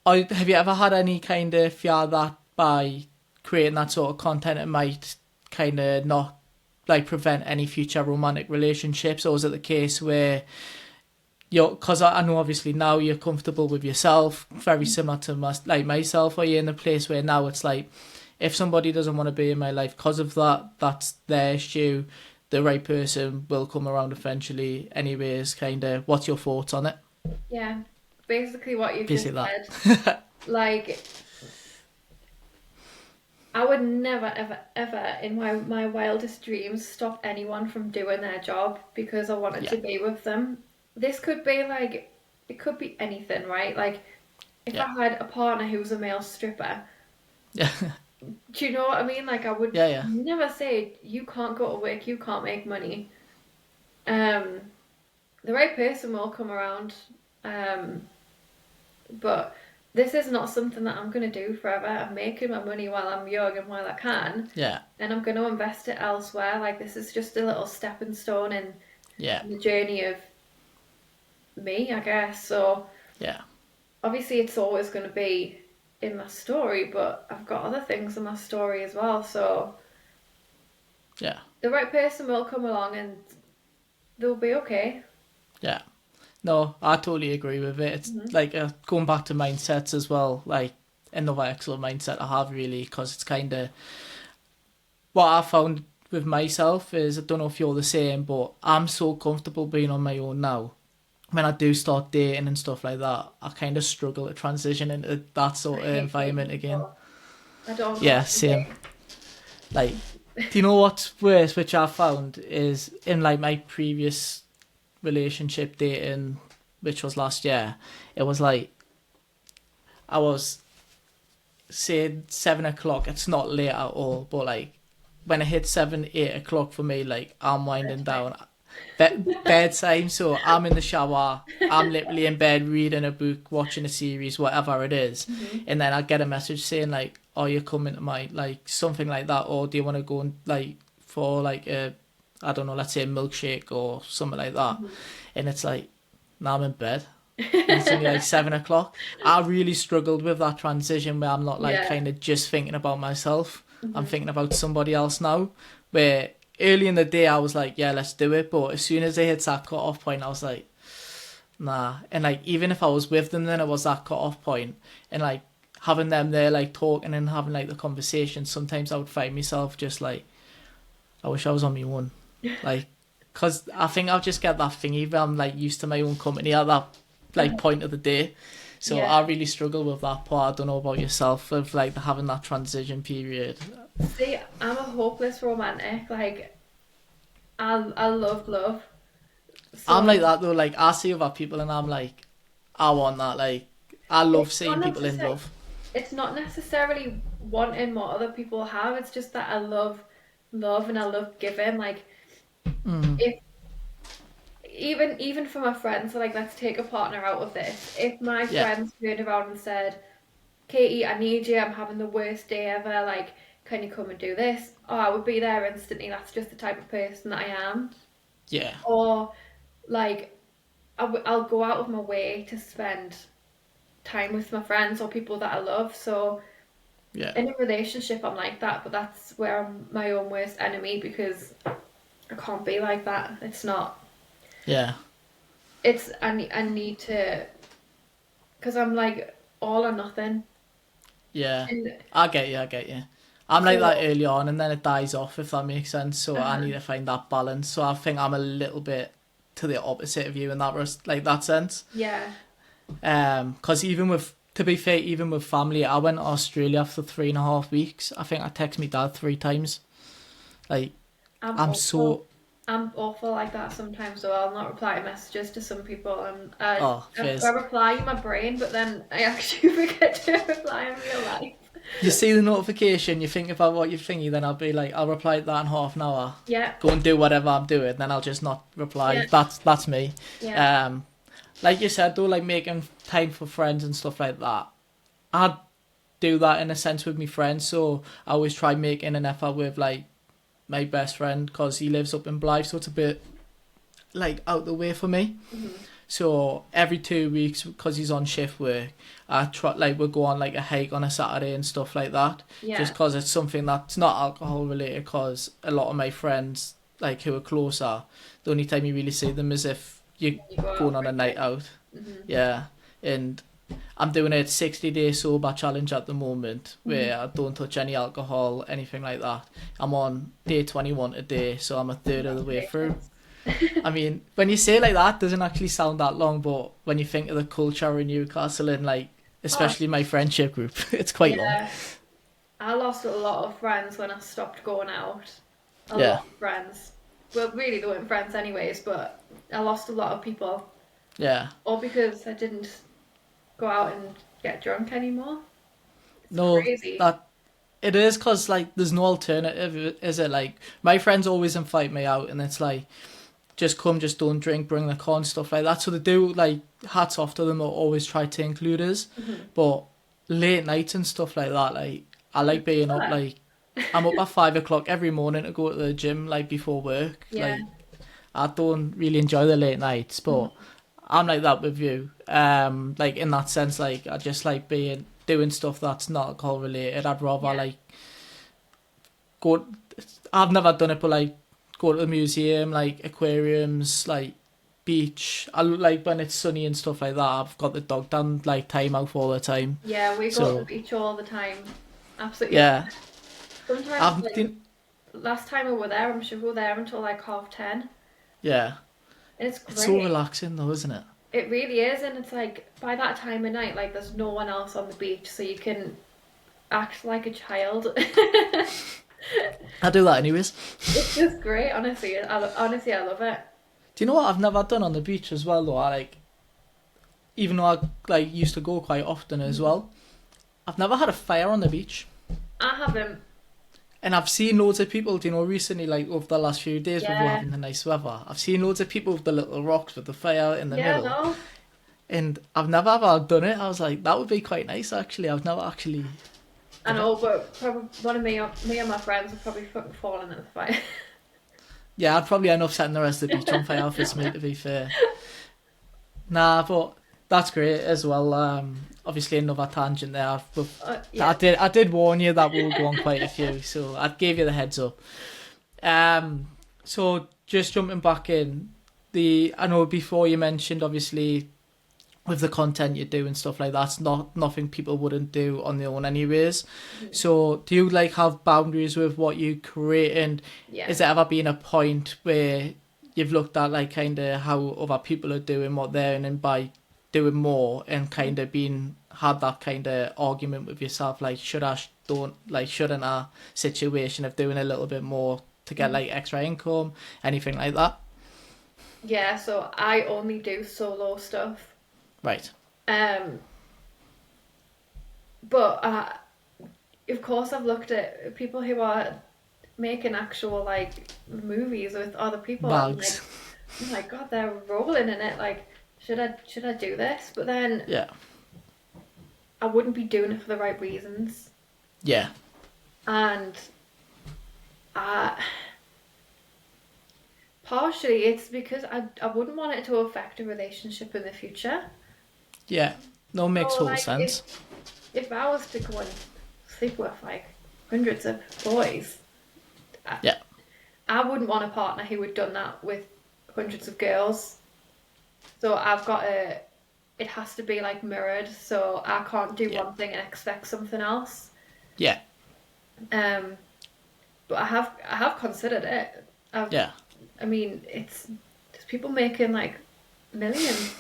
Have you ever had any kind of fear that by creating that sort of content it might kind of not like prevent any future romantic relationships, or is it the case where because I know obviously now you're comfortable with yourself, very similar to like myself, are you in a place where now it's like if somebody doesn't want to be in my life because of that, that's their issue, the right person will come around eventually anyways? Kind of what's your thoughts on it? Yeah. Basically what you've just Basically said. Like, I would never, ever, ever in my wildest dreams stop anyone from doing their job because I wanted to be with them. This could be like, it could be anything, right? Like, if I had a partner who was a male stripper, Yeah. do you know what I mean? Like, I would Yeah. never say, you can't go to work, you can't make money. The right person will come around, but this is not something that I'm going to do forever. I'm making my money while I'm young and while I can. Yeah. And I'm going to invest it elsewhere. Like, this is just a little stepping stone in the journey of me, I guess. So, yeah, obviously, it's always going to be in my story, but I've got other things in my story as well. So, yeah, the right person will come along and they'll be okay. yeah. No, I totally agree with it. It's like going back to mindsets as well. Like another excellent mindset I have really, because it's kind of what I found with myself is, I don't know if you're the same, but I'm so comfortable being on my own now. When I do start dating and stuff like that, I kind of struggle to transition into that sort of environment again. I don't. Yeah, same. Like, do you know what's worse, which I found, is in like my previous relationship dating, which was last year, it was like I was say 7 o'clock. It's not late at all, but like when it hit 7, 8 o'clock for me, like I'm winding down. Bedtime, so I'm in the shower, I'm literally in bed reading a book, watching a series, whatever it is, and then I get a message saying like, "Oh, you're coming to my," like something like that, or "Do you want to go and like for like a, I don't know, let's say a milkshake or something like that," and it's like, now I'm in bed. And it's only like 7 o'clock. I really struggled with that transition where I'm not like kind of just thinking about myself. I'm thinking about somebody else now. Where early in the day I was like, yeah, let's do it. But as soon as it hits that cut off point, I was like, Nah. And like, even if I was with them, then it was that cut off point, and like having them there, like talking and having like the conversation. Sometimes I would find myself just like, I wish I was on my own, like, cause I think I'll just get that thingy where I'm like used to my own company at that like point of the day. So Yeah. I really struggle with that part. I don't know about yourself, of like having that transition period. See, I'm a hopeless romantic. Like, I love love. So I'm like that though. Like I see other people and I'm like, I want that. Like I love it's seeing not people in necessar- love. it's not necessarily wanting what other people have. It's just that I love love and I love giving. Like, if even for my friends, so like let's take a partner out of this. If my Yeah, friends turned around and said, Katie, I need you, I'm having the worst day ever, like, can you come and do this? Oh, I would be there instantly. That's just the type of person that I am. yeah, Or like, I'll go out of my way to spend time with my friends or people that I love. So yeah, in a relationship, I'm like that, but that's where I'm my own worst enemy, because I can't be like that. It's not. yeah, I need to, because I'm like all or nothing. yeah. And I get you. I get you. I'm like that so, early on, and then it dies off, if that makes sense. So I uh need to find that balance. So I think I'm a little bit to the opposite of you in like that sense. yeah, Because even with, to be fair, even with family, I went to Australia for 3.5 weeks. I think I texted my dad 3 times. Like I'm I'm awful. so, I'm awful like that sometimes, so I'll not reply to messages to some people, and I fizz. reply in my brain, but then I actually forget to reply in real life. You see the notification, you think about what you're thinking, then I'll be like, I'll reply to that in half an hour. Yeah, Go and do whatever I'm doing, then I'll just not reply. yeah, That's me. yeah, Like you said though, like making time for friends and stuff like that. I do that in a sense with my friends, so I always try making an effort with like my best friend, because he lives up in Blythe, so it's a bit like out the way for me. So every 2 weeks, because he's on shift work, I try, like, we'll go on like a hike on a Saturday and stuff like that. yeah. Just because it's something that's not alcohol related. Because a lot of my friends, like who are closer, the only time you really see them is if you're You go going out on for a night drink. out. Yeah, and I'm doing a 60-day sober challenge at the moment, where I don't touch any alcohol, anything like that. I'm on day 21 today, so I'm a third of the way through. I mean, when you say it like that, it doesn't actually sound that long, but when you think of the culture in Newcastle and like, Oh, especially my friendship group, it's quite long. yeah. I lost a lot of friends when I stopped going out. A Yeah, lot of friends. Well, really, they weren't friends anyways, but I lost a lot of people. yeah. All because I didn't go out and get drunk anymore. It's No, crazy. that it is, because like there's no alternative, is it? Like my friends always invite me out, and it's like, just come, just don't drink, bring the con, stuff like that. So they do, like, hats off to them, they'll always try to include us. But late nights and stuff like that, like, I like being up, Hello. like, I'm up at 5 o'clock every morning to go to the gym, like, before work. Yeah. Like, I don't really enjoy the late nights, but I'm like that with you. Like, in that sense, like, I just like doing stuff that's not alcohol related. I'd rather, Yeah. like, go, I've never done it, but like, go to the museum, like aquariums, like beach. I like when it's sunny and stuff like that. I've got the dog down, like time out all the time. Yeah, we go to the So beach all the time. Absolutely. yeah, Sometimes, I've like, been, last time we were there, I'm sure we were there until like 10:30. yeah. And it's It's so great. relaxing though, isn't it? It really is, and it's like by that time of night, like there's no one else on the beach, so you can act like a child. I do that anyways. It's just great, honestly. Honestly, I love it. Do you know what I've never done on the beach as well though? I like, even though I like used to go quite often as well, I've never had a fire on the beach. I haven't. And I've seen loads of people, do you know, recently, like over the last few days with Yeah. having the nice weather, I've seen loads of people with the little rocks with the fire in the Yeah, middle. no. And I've never ever done it. I was like, that would be quite nice actually. I've never actually I done it. know, but probably one of me and my friends would probably fucking fallen in the fire. Yeah, I'd probably end up setting the rest of the beach on fire if it's me, to be fair. Nah, but that's great as well. Obviously another tangent there. But Yeah. I did warn you that we'll go on quite a few, so I gave you the heads up. So just jumping back in, I know before you mentioned obviously with the content you do and stuff like that, it's not nothing people wouldn't do on their own anyways. So do you like have boundaries with what you create, and Yeah. has there ever been a point where you've looked at like kind of how other people are doing what they're earning by doing more, and kind of been had that kind of argument with yourself, like shouldn't a situation of doing a little bit more to get like extra income, anything like that? Yeah, so I only do solo stuff. Right. But of course I've looked at people who are making actual like movies with other people. I'm like, Bags. oh my God, they're rolling in it. Like, should I do this? But then Yeah. I wouldn't be doing it for the right reasons. Yeah. And partially it's because I wouldn't want it to affect a relationship in the future. Yeah. No, makes So total like sense. if I was to go and sleep with like hundreds of boys, Yeah. I wouldn't want a partner who had done that with hundreds of girls. So it has to be like mirrored. So I can't do Yeah. one thing and expect something else. Yeah. But I have considered it. Yeah. I mean, there's people making like millions.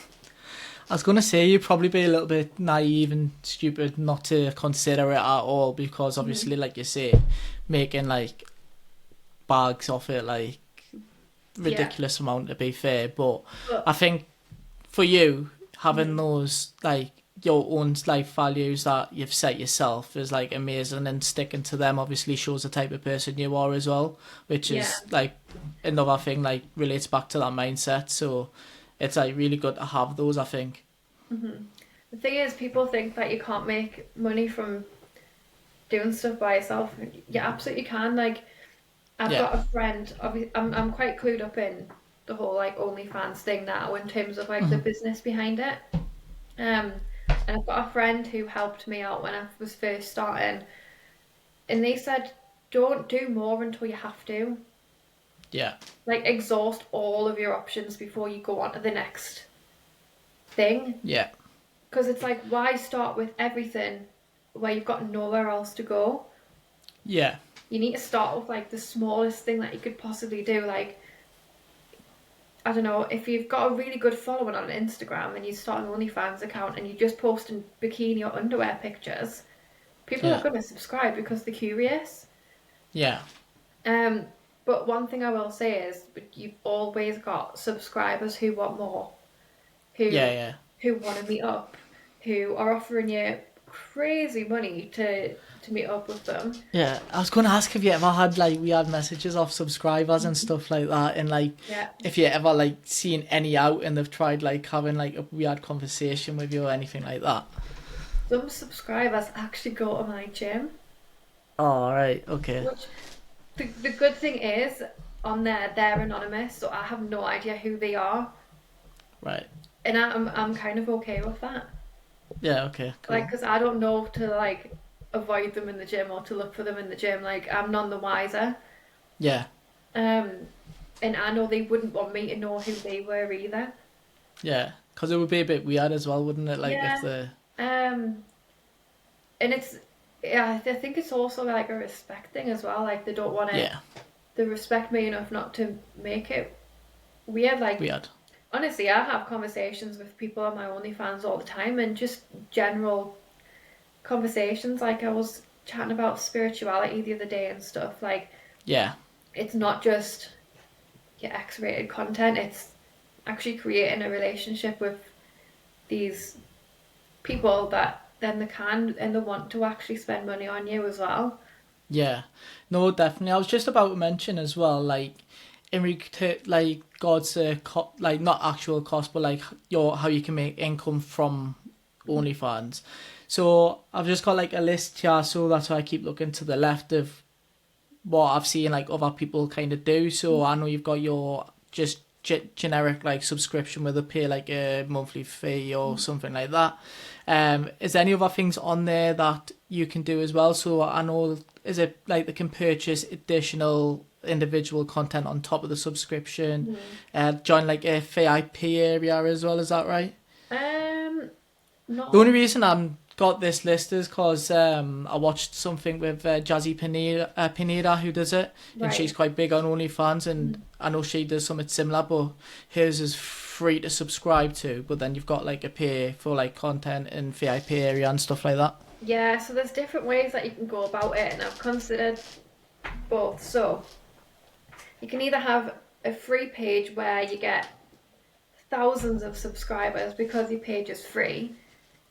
I was gonna say you'd probably be a little bit naive and stupid not to consider it at all, because obviously, like you say, making like bags off it, like ridiculous amount to be fair. But I think for you having those like your own life values that you've set yourself is like amazing, and sticking to them obviously shows the type of person you are as well, which is like another thing, like relates back to that mindset. So it's like really good to have those, I think. The thing is, people think that you can't make money from doing stuff by yourself. You absolutely can. Like, I've got a friend. I'm quite clued up in the whole like OnlyFans thing now in terms of like the business behind it. And I've got a friend who helped me out when I was first starting, and they said, don't do more until you have to. Yeah. Like, exhaust all of your options before you go on to the next thing. Yeah. Because it's like, why start with everything where you've got nowhere else to go? Yeah. You need to start with like the smallest thing that you could possibly do. Like, I don't know, if you've got a really good following on Instagram and you start an OnlyFans account and you just posting bikini or underwear pictures, people are going to subscribe because they're curious. Yeah. But one thing I will say is, you've always got subscribers who want more, who want to meet up, who are offering you crazy money to meet up with them. Yeah, I was going to ask if you ever had like weird messages off subscribers and stuff like that, and like if you ever like seen any out and they've tried like having like a weird conversation with you or anything like that. Some subscribers actually go to my gym. Oh, right, okay. Which the good thing is, on there they're anonymous, so I have no idea who they are. Right. And I'm kind of okay with that. Yeah, okay, cool. Like, because I don't know to like avoid them in the gym or to look for them in the gym. Like, I'm none the wiser. Yeah. And I know they wouldn't want me to know who they were either. Yeah, because it would be a bit weird as well, wouldn't it? Like if the and it's I think it's also like a respect thing as well. Like, they don't want to they respect me enough not to make it weird. Like, weird. Honestly, I have conversations with people on my OnlyFans all the time, and just general conversations. Like, I was chatting about spirituality the other day and stuff. Like, it's not just your X-rated content, it's actually creating a relationship with these people that then they can and they want to actually spend money on you as well. Yeah, no, definitely. I was just about to mention as well, like like God's like not actual cost, but like how you can make income from OnlyFans. So I've just got like a list here, so that's why I keep looking to the left of what I've seen like other people kind of do. So I know you've got your just generic like subscription where they pay like a monthly fee or something like that. Is there any other things on there that you can do as well? So I know, is it like they can purchase additional individual content on top of the subscription. Join like a VIP area as well. Is that right? Not The only reason I'm got this list is because I watched something with Jazzy Pineda who does it, and right. she's quite big on OnlyFans, and I know she does something similar, but hers is free to subscribe to, but then you've got like a pay for like content and VIP area and stuff like that. Yeah, so there's different ways that you can go about it, and I've considered both. So you can either have a free page where you get thousands of subscribers because your page is free.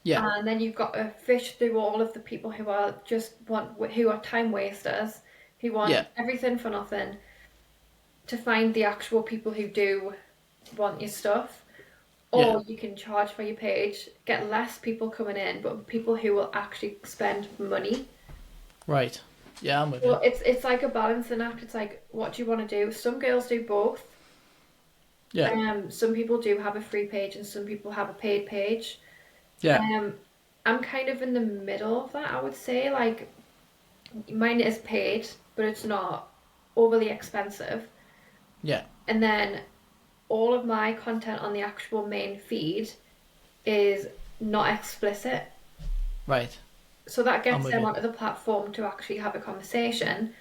Yeah. And then you've got to fish through all of the people who are who are time wasters, who want everything for nothing, to find the actual people who do want your stuff. Or you can charge for your page, get less people coming in, but people who will actually spend money. Right. Yeah, I'm with Well, you. it's like a balancing act. It's like, what do you want to do? Some girls do both. Yeah. Some people do have a free page and some people have a paid page. Yeah. I'm kind of in the middle of that, I would say. Like, mine is paid, but it's not overly expensive. Yeah. And then all of my content on the actual main feed is not explicit. Right. So that gets them onto the platform to actually have a conversation.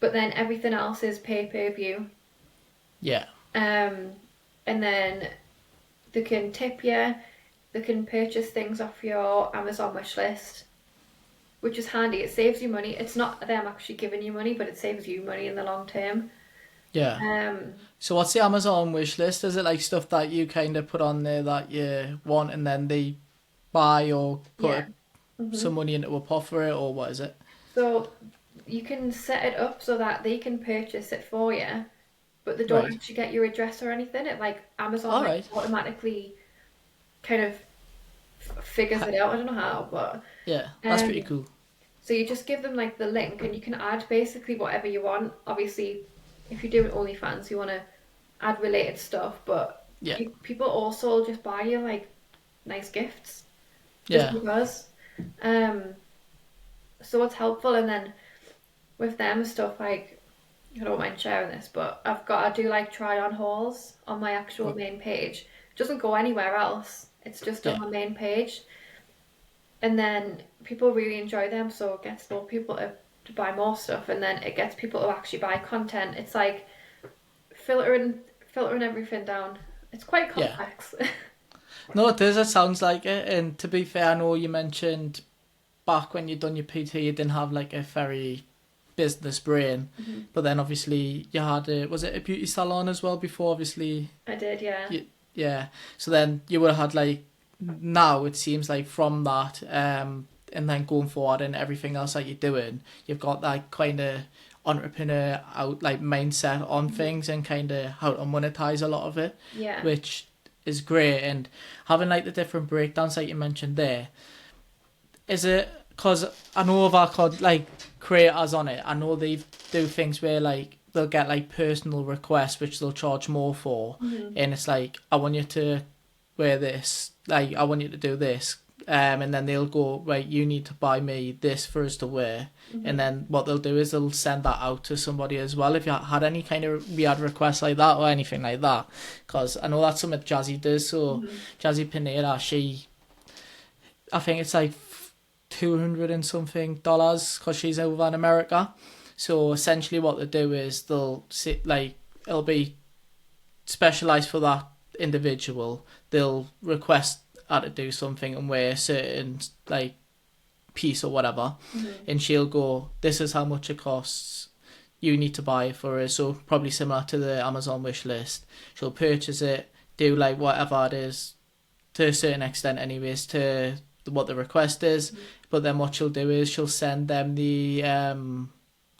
But then everything else is pay-per-view. Yeah. And then they can tip you. They can purchase things off your Amazon wish list, which is handy. It saves you money. It's not them actually giving you money, but it saves you money in the long term. Yeah. So what's the Amazon wish list? Is it like stuff that you kind of put on there that you want and then they buy or put some money into a pot for it, or what is it? So you can set it up so that they can purchase it for you, but they don't actually get your address or anything. It like Amazon automatically kind of figures it out. I don't know how, but yeah, that's pretty cool. So you just give them like the link, and you can add basically whatever you want. Obviously, if you're doing OnlyFans, you want to add related stuff, but people also just buy you like nice gifts just because. So it's helpful, and then with them stuff like, I don't mind sharing this, but I do like try on hauls on my actual main page. It doesn't go anywhere else. It's just on my main page. And then people really enjoy them, so it gets more people to buy more stuff, and then it gets people to actually buy content. It's like filtering everything down. It's quite complex. Yeah. No, it does. It sounds like it. And to be fair, I know you mentioned back when you'd done your PT, you didn't have like a very business brain. But then obviously you had was it a beauty salon as well before? Obviously. I did, yeah. Yeah. So then you would have had like, now it seems like from that, and then going forward and everything else that you're doing, you've got that kind of entrepreneur out like mindset on things and kind of how to monetize a lot of it, which is great. And having like the different breakdowns like you mentioned there, is it because I know of our like creators on it, I know they do things where like they'll get like personal requests which they'll charge more for, and it's like, I want you to wear this, like I want you to do this, and then they'll go, right, you need to buy me this for us to wear, and then what they'll do is they'll send that out to somebody as well. If you had any kind of weird requests like that or anything like that, because I know that's something Jazzy does. So Jazzy Pineda, I think it's like $200 and something because she's over in America. So essentially what they do is they'll sit like, it'll be specialized for that individual. They'll request her to do something and wear a certain like piece or whatever, and she'll go, this is how much it costs, you need to buy it for us. So probably similar to the Amazon wish list, she'll purchase it, do like whatever it is to a certain extent anyways to what the request is, but then what she'll do is she'll send them the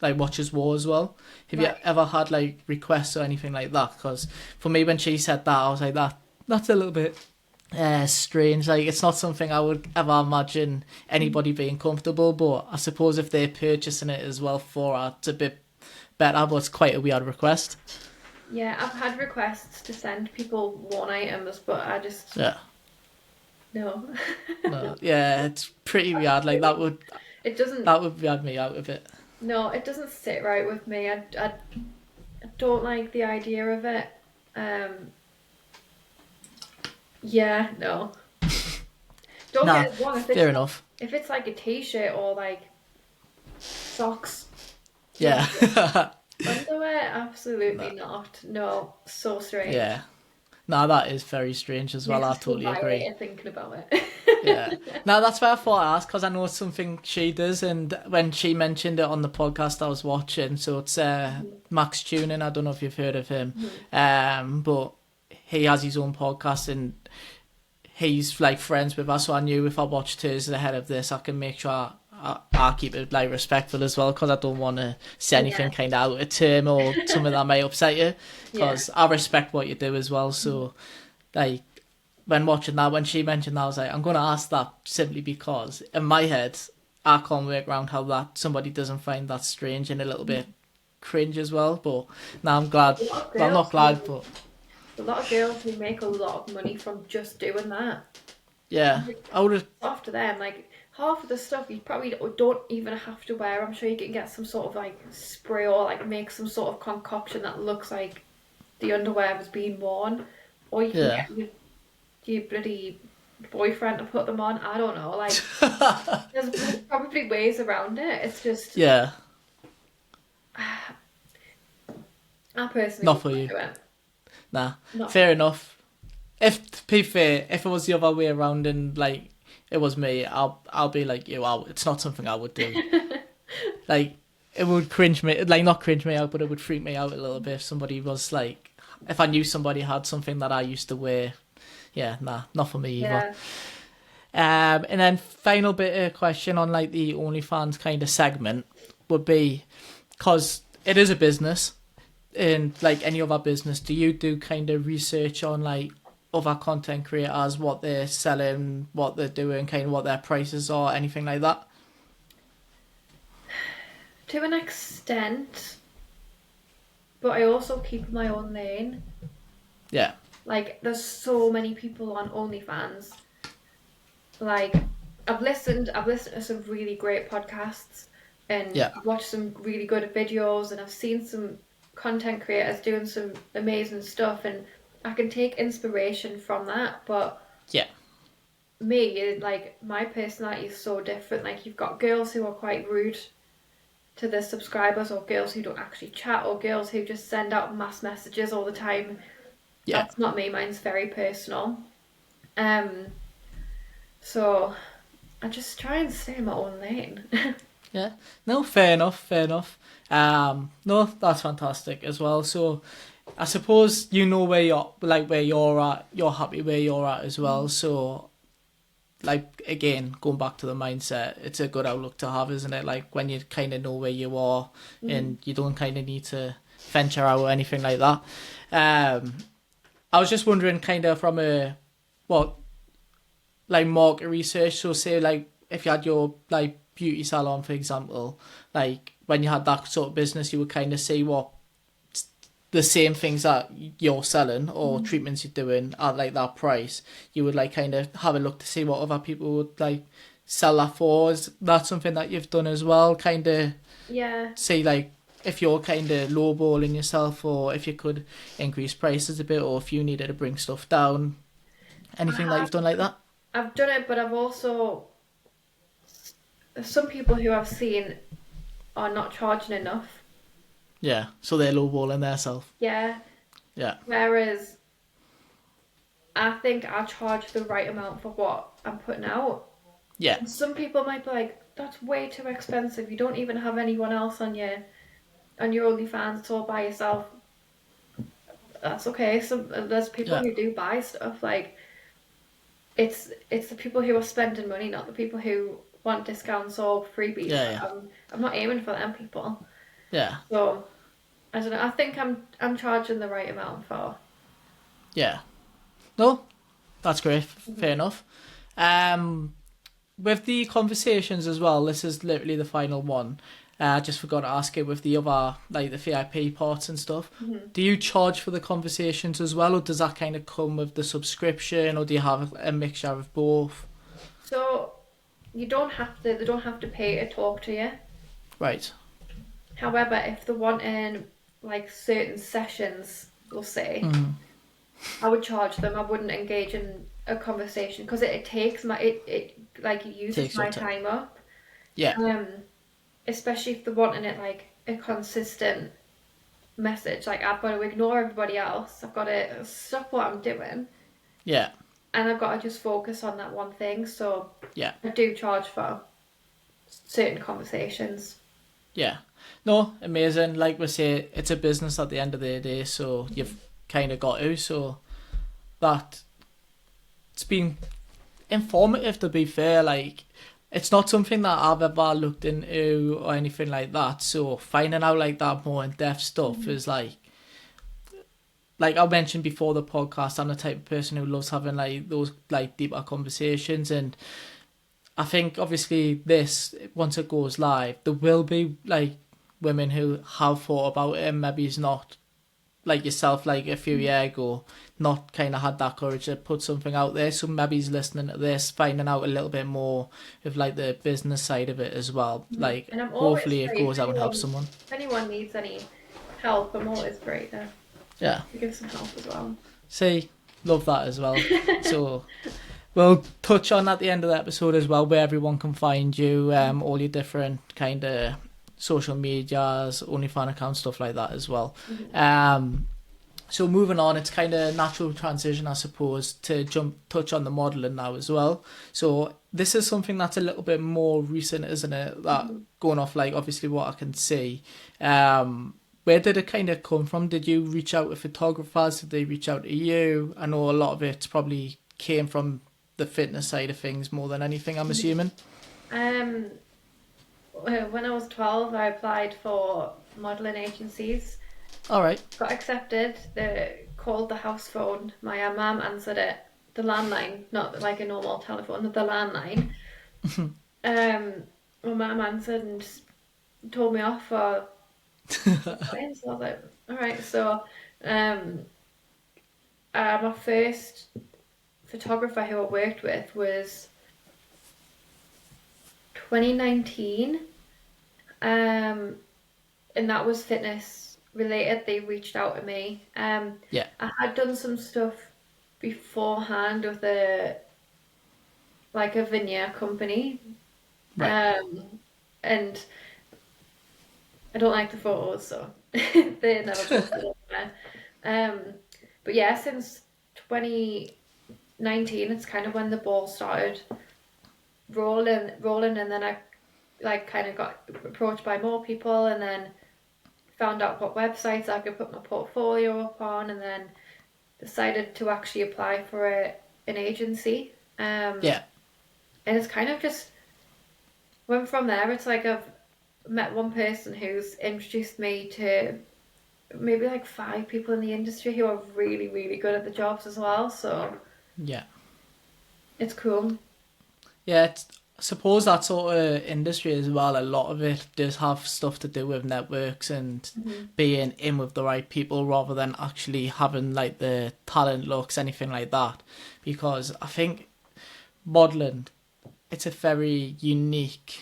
like Watches War as well. Have you ever had like requests or anything like that? Because for me, when she said that, I was like, that's a little bit strange. Like, it's not something I would ever imagine anybody being comfortable, but I suppose if they're purchasing it as well for her, it's a bit better, but it's quite a weird request. Yeah, I've had requests to send people worn items, but I just no. No, yeah, it's pretty weird. Like that would it doesn't weird me out of it. No, it doesn't sit right with me. I don't like the idea of it. Yeah, no. Don't Nah, get us wrong. fair enough. If it's like a t-shirt or like socks, Yeah. underwear, absolutely Nah. not. No, so strange. Yeah. Nah, that is very strange as well. Makes I us feel totally agree. violated thinking about it. Yeah. Now that's why I thought I asked, because I know it's something she does, and when she mentioned it on the podcast I was watching, so it's Max Tuning. I don't know if you've heard of him, but he has his own podcast and he's like friends with us. So I knew if I watched hers ahead of this, I can make sure I keep it like respectful as well, because I don't want to say anything Yeah. kind of out of term or something that may upset you, Yeah. because I respect what you do as well. So like, when watching that, when she mentioned that, I was like, I'm going to ask that simply because in my head, I can't work around how that somebody doesn't find that strange and a little bit cringe as well. But now I'm glad. A lot of Well, not girls glad, but a lot of girls who make a lot of money from just doing that. yeah, I would have. After them, like half of the stuff you probably don't even have to wear. I'm sure you can get some sort of like spray or like make some sort of concoction that looks like the underwear was being worn, or you can Yeah. get your bloody boyfriend to put them on. I don't know. Like there's probably ways around it. It's just Yeah, I personally not for wouldn't you. do it. Nah, Not fair enough. If to be fair, if it was the other way around and like it was me, I'll be like you. It's not something I would do. Like, it would cringe me, like not cringe me out, but it would freak me out a little bit if somebody was like, if I knew somebody had something that I used to wear. Yeah, nah, not for me either. yeah. And then final bit of question on like the OnlyFans kind of segment would be, because it is a business, and like any other business, do you do kind of research on like other content creators, what they're selling, what they're doing, kind of what their prices are, anything like that? To an extent, but I also keep my own lane. Yeah, Like, there's so many people on OnlyFans. Like, I've listened to some really great podcasts, and yeah, I've watched some really good videos, and I've seen some content creators doing some amazing stuff, and I can take inspiration from that. But yeah, me, like, my personality is so different. Like, you've got girls who are quite rude to their subscribers, or girls who don't actually chat, or girls who just send out mass messages all the time. yeah. That's not me. Mine's very personal. Um, so I just try and stay in my own lane. Yeah. No, fair enough, fair enough. No, that's fantastic as well. So I suppose you know where you're at, you're happy where you're at as well. So like again, going back to the mindset, it's a good outlook to have, isn't it? Like when you kind of know where you are and you don't kind of need to venture out or anything like that. I was just wondering kind of from a what like market research, so say like if you had your like beauty salon for example, like when you had that sort of business, you would kind of see what the same things that you're selling or treatments you're doing at like that price. You would like kind of have a look to see what other people would like sell that for. Is that something that you've done as well, kind of Yeah. see like if you're kind of lowballing yourself, or if you could increase prices a bit, or if you needed to bring stuff down, anything that you've done like that? I've done it, but I've also some people who I've seen are not charging enough. Yeah, so they're lowballing themselves. Yeah. Yeah, Whereas I think I charge the right amount for what I'm putting out. yeah, And some people might be like, "That's way too expensive. You don't even have anyone else on your OnlyFans. It's all by yourself." That's okay. Some there's people yeah, who do buy stuff. Like it's the people who are spending money, not the people who want discounts or freebies. yeah, yeah, I'm not aiming for them people. yeah, So I don't know. I think I'm charging the right amount for. yeah. No, that's great. Fair enough. With the conversations as well, this is literally the final one. I just forgot to ask it with the other, like the VIP parts and stuff. Do you charge for the conversations as well, or does that kind of come with the subscription, or do you have a mixture of both? So you don't have to. They don't have to pay to talk to you. Right. However, if they're wanting like certain sessions, we'll say, I would charge them. I wouldn't engage in a conversation because it takes my it like it uses Takes your my time. time up. Yeah, Um, Especially if they're wanting it like a consistent message. Like I've got to ignore everybody else. I've got to stop what I'm doing, yeah, and I've got to just focus on that one thing. So yeah, I do charge for certain conversations. yeah. No, amazing. Like we say, it's a business at the end of the day, so you've kind of got to. So that it's been informative, to be fair. Like, it's not something that I've ever looked into or anything like that. So finding out like that more in depth stuff is like I mentioned before the podcast, I'm the type of person who loves having like those like deeper conversations, and I think obviously this, once it goes live, there will be like women who have thought about it and maybe it's not like yourself, like a few years ago, not kind of had that courage to put something out there. So maybe he's listening to this, finding out a little bit more of like the business side of it as well. Like, And I'm always hopefully it free goes out and helps someone. if anyone needs any help. I'm always free Yeah. to give some help as well. See, love that as well. So we'll touch on at the end of the episode as well where everyone can find you, all your different kind of social medias, OnlyFans accounts, stuff like that as well. So moving on, it's kind of natural transition, I suppose, to touch on the modelling now as well. So this is something that's a little bit more recent, isn't it? That going off like obviously what I can see. Where did it kind of come from? Did you reach out to photographers? Did they reach out to you? I know a lot of it probably came from the fitness side of things more than anything, I'm assuming. Um, when I was 12, I applied for modelling agencies. All right. Got accepted. They called the house phone. My mum answered it. The landline, not like a normal telephone, the landline. My mum answered and just told me off for. So I was like, all right. So, my first photographer who I worked with was 2019, and that was fitness related. They reached out to me. Yeah. I had done some stuff beforehand with a veneer company, Right. and I don't like the photos, so they never posted it there. But yeah, since 2019, it's kind of when the ball started rolling, and then I like kind of got approached by more people, and then found out what websites I could put my portfolio up on, and then decided to actually apply for an agency. Yeah. And it's kind of just went from there. It's like I've met one person who's introduced me to maybe like 5 people in the industry who are really, really good at the jobs as well. So Yeah. it's cool. Yeah, I suppose that sort of industry as well, a lot of it does have stuff to do with networks and being in with the right people rather than actually having like the talent looks, anything like that. Because I think modelling, it's a very unique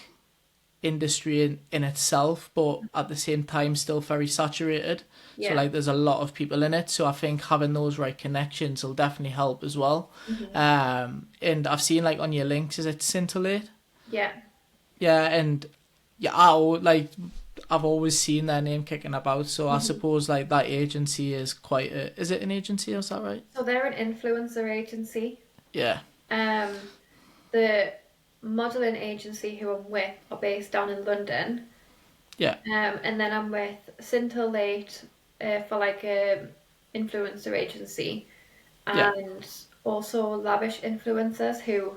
industry in itself, but at the same time still very saturated. So Yeah. like there's a lot of people in it. So I think having those right connections will definitely help as well. And I've seen like on your links, is it Scintillate? Yeah. Yeah, and yeah, I've always seen their name kicking about. So I suppose like that agency is quite a, is it an agency? Is that right? So they're an influencer agency. Yeah. The modelling agency who I'm with are based down in London. Yeah. And then I'm with Scintillate for like a influencer agency, and also Lavish Influencers who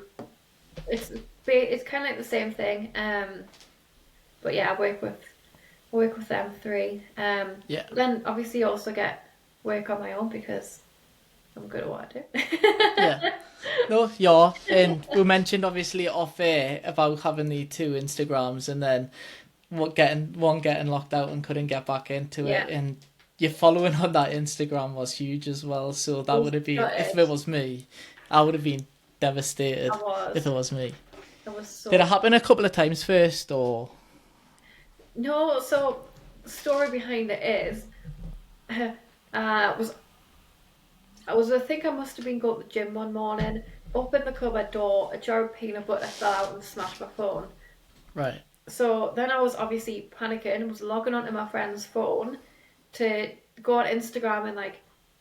it's kind of like the same thing. But yeah, I work with them 3. Yeah. Then obviously also get work on my own because I'm good at what I do. Yeah. No, yeah. And we mentioned obviously off air about having the 2 Instagrams and then getting locked out and couldn't get back into Yeah. it. And your following on that Instagram was huge as well. So that would have been, if it was me, I would have been devastated if it was me. I was so. Did it happen a couple of times first or? No, so story behind it is, was I think I must have been going to the gym one morning, opened the cupboard door, a jar of peanut butter fell out and smashed my phone. Right. So then I was obviously panicking and was logging onto my friend's phone to go on Instagram and like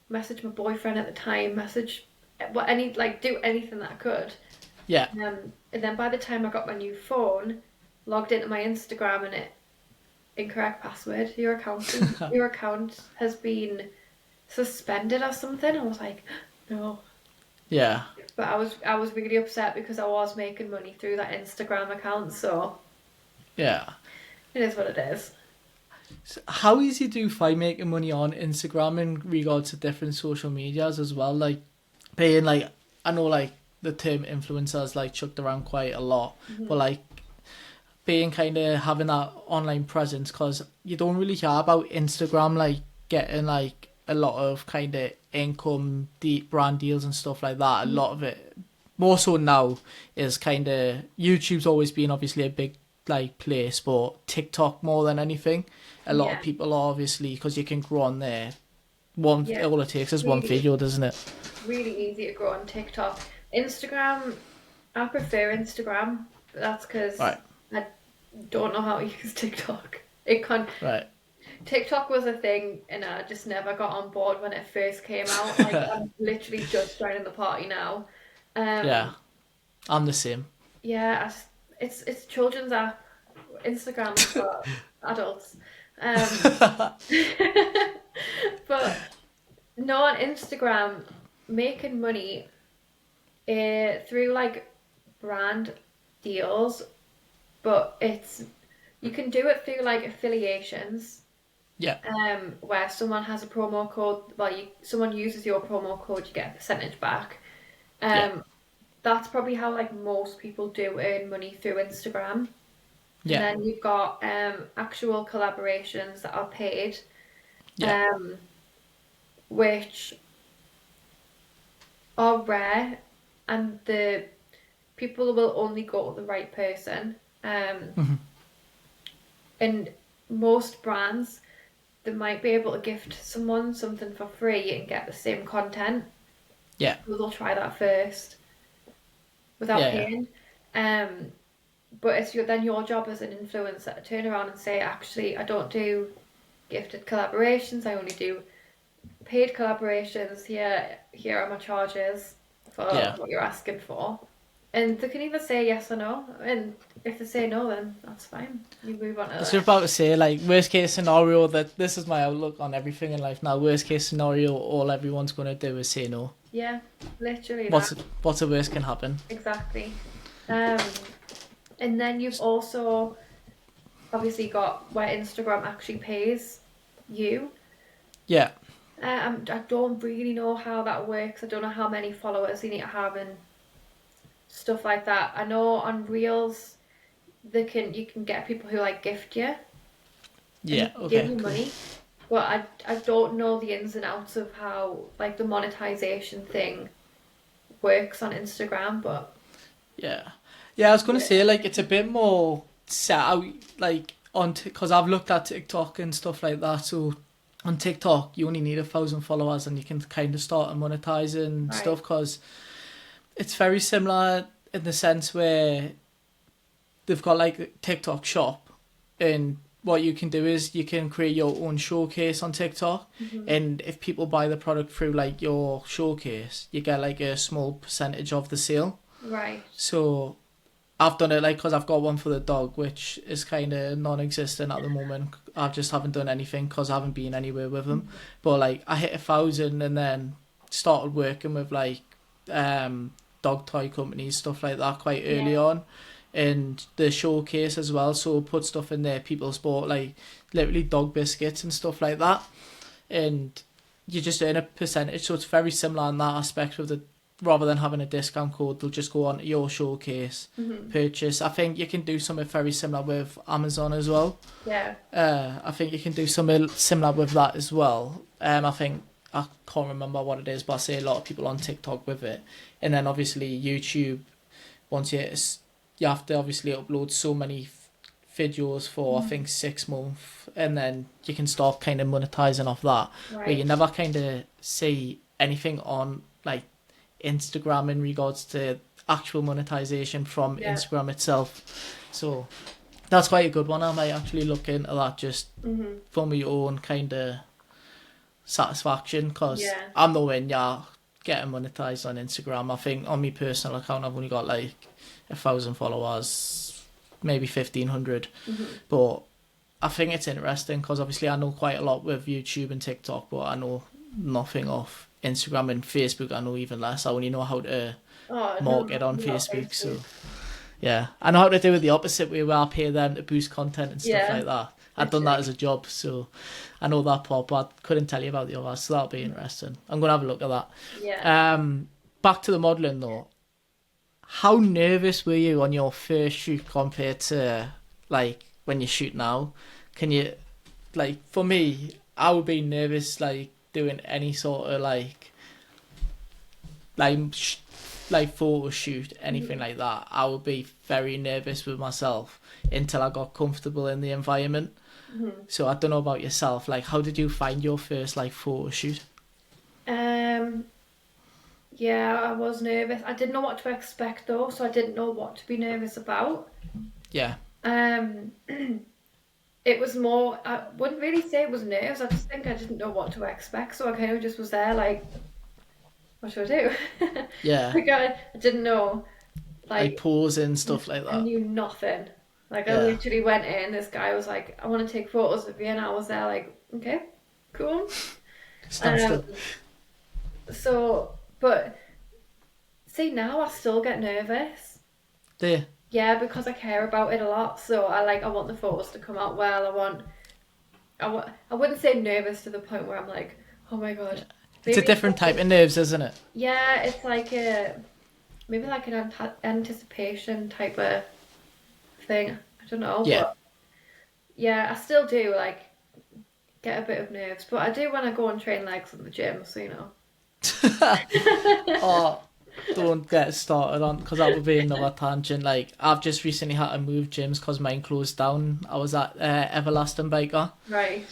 message my boyfriend at the time, message what any like do anything that I could. Yeah. And then by the time I got my new phone, logged into my Instagram and it incorrect password. Your account has been suspended or something. I was like, no. Yeah. But I was really upset because I was making money through that Instagram account, so Yeah. it is what it is. So how easy do you find making money on Instagram in regards to different social medias as well? Like, being like, I know like the term influencers like chucked around quite a lot, but like being kind of having that online presence, because you don't really hear about Instagram like getting like a lot of kind of income, deep brand deals and stuff like that. A lot of it, more so now, is kind of YouTube's always been obviously a big like place, but TikTok more than anything. A lot Yeah. of people are obviously, because you can grow on there. All it takes is one Really, video, doesn't it? really easy to grow on TikTok. Instagram, I prefer Instagram. But that's because Right. I don't know how to use TikTok. It can Right. TikTok was a thing, and I just never got on board when it first came out. Like I'm literally just joining the party now. Yeah, I'm the same. Yeah, it's children's app. Instagram is for adults. Um, but no, on Instagram, making money through like brand deals, but you can do it through like affiliations. Yeah. Where someone has a promo code, someone uses your promo code, you get a percentage back. Yeah. That's probably how like most people do earn money through Instagram. And Yeah. then you've got actual collaborations that are paid, Yeah. which are rare, and the people will only go to the right person. And most brands, they might be able to gift someone something for free and get the same content. Yeah. So they'll try that first without Yeah. paying. But it's then your job as an influencer to turn around and say, actually, I don't do gifted collaborations. I only do paid collaborations. Here are my charges for Yeah. what you're asking for. And they can either say yes or no. And if they say no, then that's fine. You move on to I was the about to say, like, worst case scenario, that this is my outlook on everything in life now. Worst case scenario, all everyone's going to do is say no. Yeah, literally What's that. what's the worst can happen? Exactly. And then you've also obviously got where Instagram actually pays you. Yeah. I don't really know how that works. I don't know how many followers you need to have and stuff like that. I know on Reels, you can get people who like gift you Yeah. and give Okay. you Cool. money. But I don't know the ins and outs of how like the monetization thing works on Instagram, but Yeah. Yeah, I was going to yeah. say, like, it's a bit more set out, like, because I've looked at TikTok and stuff like that. So on TikTok, you only need 1,000 followers and you can kind of start monetizing Right. stuff, because it's very similar in the sense where they've got like a TikTok shop, and what you can do is you can create your own showcase on TikTok, and if people buy the product through like your showcase, you get like a small percentage of the sale. Right. So I've done it like, because I've got one for the dog, which is kind of non-existent at the moment. I just haven't done anything because I haven't been anywhere with him. But like I hit 1,000 and then started working with like dog toy companies, stuff like that, quite early Yeah. on. And the showcase as well, so put stuff in there. People's bought like literally dog biscuits and stuff like that, and you just earn a percentage. So it's very similar in that aspect with the, rather than having a discount code, they'll just go on to your showcase, purchase. I think you can do something very similar with Amazon as well. Yeah. I think you can do something similar with that as well. I think, I can't remember what it is, but I see a lot of people on TikTok with it. And then obviously YouTube, once you have to obviously upload so many videos for I think 6 months, and then you can start kind of monetizing off that. Where you Right. never kind of see anything on like Instagram in regards to actual monetization from Yeah. Instagram itself. So that's quite a good one. I might actually look into that just Mhm. for my own kind of satisfaction, because Yeah. I'm nowhere near getting monetized on Instagram. I think on my personal account I've only got like 1,000 followers, maybe 1,500. Mhm. But I think it's interesting because obviously I know quite a lot with YouTube and TikTok, but I know nothing of Instagram and Facebook. I know even less. I only know how to Oh no, market on nothing about Facebook. Facebook. So yeah, I know how to do it the opposite way, where I pay them to boost content and stuff Yeah. like that. I've done that Literally. as a job, so I know that part, but I couldn't tell you about the others, so that'll be interesting. I'm gonna have a look at that. Yeah. Back to the modelling though. How nervous were you on your first shoot compared to like when you shoot now? Can you, like, for me, I would be nervous like doing any sort of like like photo shoot, anything like that. I would be very nervous with myself until I got comfortable in the environment. Mhm. So I don't know about yourself. Like, how did you find your first like photo shoot? Um. Yeah, I was nervous. I didn't know what to expect though, so I didn't know what to be nervous about. Yeah, Um. It was more. I wouldn't really say it was nerves. I just think I didn't know what to expect, so I kind of just was there like, what should I do? yeah, Like I didn't know. like Like posing stuff like I that. knew nothing. Like I Yeah, literally went in. This guy was like, "I want to take photos of you," and I was there like, "Okay, cool." stand Um. still. So, but see now I still get nervous. There, Yeah, because I care about it a lot. So I want the photos to come out well. I wouldn't say nervous to the point where I'm like, oh my god. it's a Maybe different type of nerves, isn't it? yeah, it's like a maybe like an anticipation type of thing. I don't know, Yeah. but yeah, I still do like get a bit of nerves, but I do when I go and train legs in the gym. So you know. Oh, don't get started on, because that would be another tangent. Like, I've just recently had to move gyms because mine closed down. I was at Everlasting Biker. Right.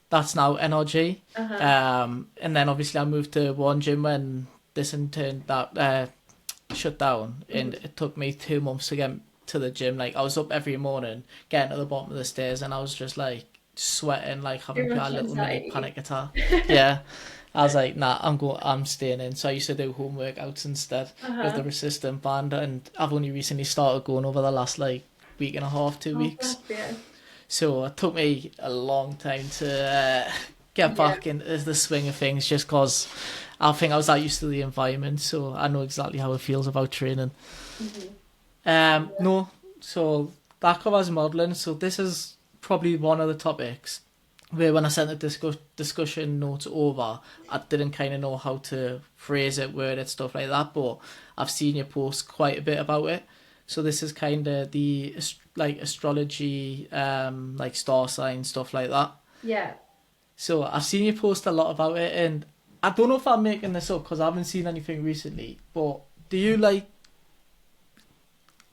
That's now NRG. Uh-huh. And then obviously I moved to one gym when this in turn that shut down, and Mhm. it took me 2 months to get to the gym. Like, I was up every morning, getting to the bottom of the stairs, and I was just like sweating, like Too having a much little mini anxiety. panic attack. Yeah. I was like, nah, I'm staying in. So I used to do home workouts instead with the Uh-huh. resistant band, and I've only recently started going over the last like week and a half, two Oh, bless weeks. you. So it took me a long time to get Yeah. back into the swing of things, just because I think I was that used to the environment, so I know exactly how it feels about training. Mhm. No, so that covers modelling. So this is probably one of the topics where when I sent the discussion notes over, I didn't kind of know how to phrase it, word it, stuff like that. But I've seen you post quite a bit about it. So this is kind of the like astrology, like star sign stuff like that. Yeah. So I've seen you post a lot about it, and I don't know if I'm making this up because I haven't seen anything recently. But do you like?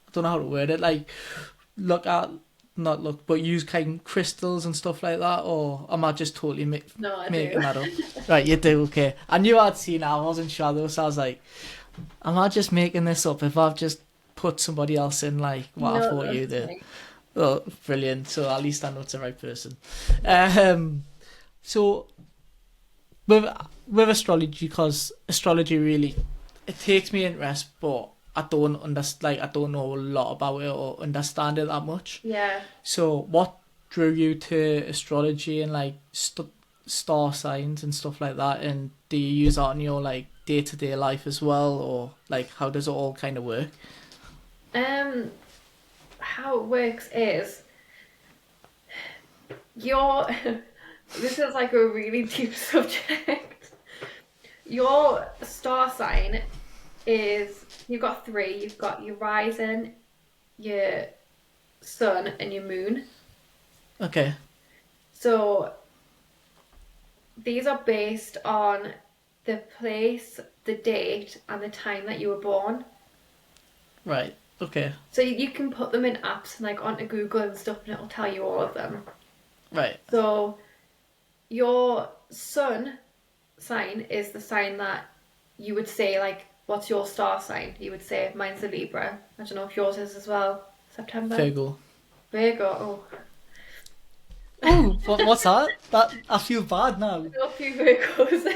I don't know how to word it. Like, look at, not look, but use kind of crystals and stuff like that, or am I just totally No, I do. making that up? Right, you do. Okay, I knew I'd seen it. I wasn't sure though, so I was like, am I just making this up? If I've just put somebody else in like what I No, thought you that's did. right. Oh, brilliant. So at least I know it's the right person. Um, so with with astrology, because astrology really, it takes me interest, but I don't understand. Like, I don't know a lot about it or understand it that much. Yeah. So what drew you to astrology and like star signs and stuff like that? And do you use that in your like day to day life as well, or like how does it all kind of work? Um, how it works is your this is like a really deep subject. Your star sign is you've got three. You've got your rising, your sun, and your moon. Okay, So these are based on the place, the date, and the time that you were born. right. Okay. So you can put them in apps and like onto Google and stuff, and it'll tell you all of them. Right. So your sun sign is the sign that you would say, like, what's your star sign? You would say mine's a Libra. I don't know if yours is as well. September. Virgo. Virgo. Oh, Oh, what's that? That I feel bad now. I know a few Virgos.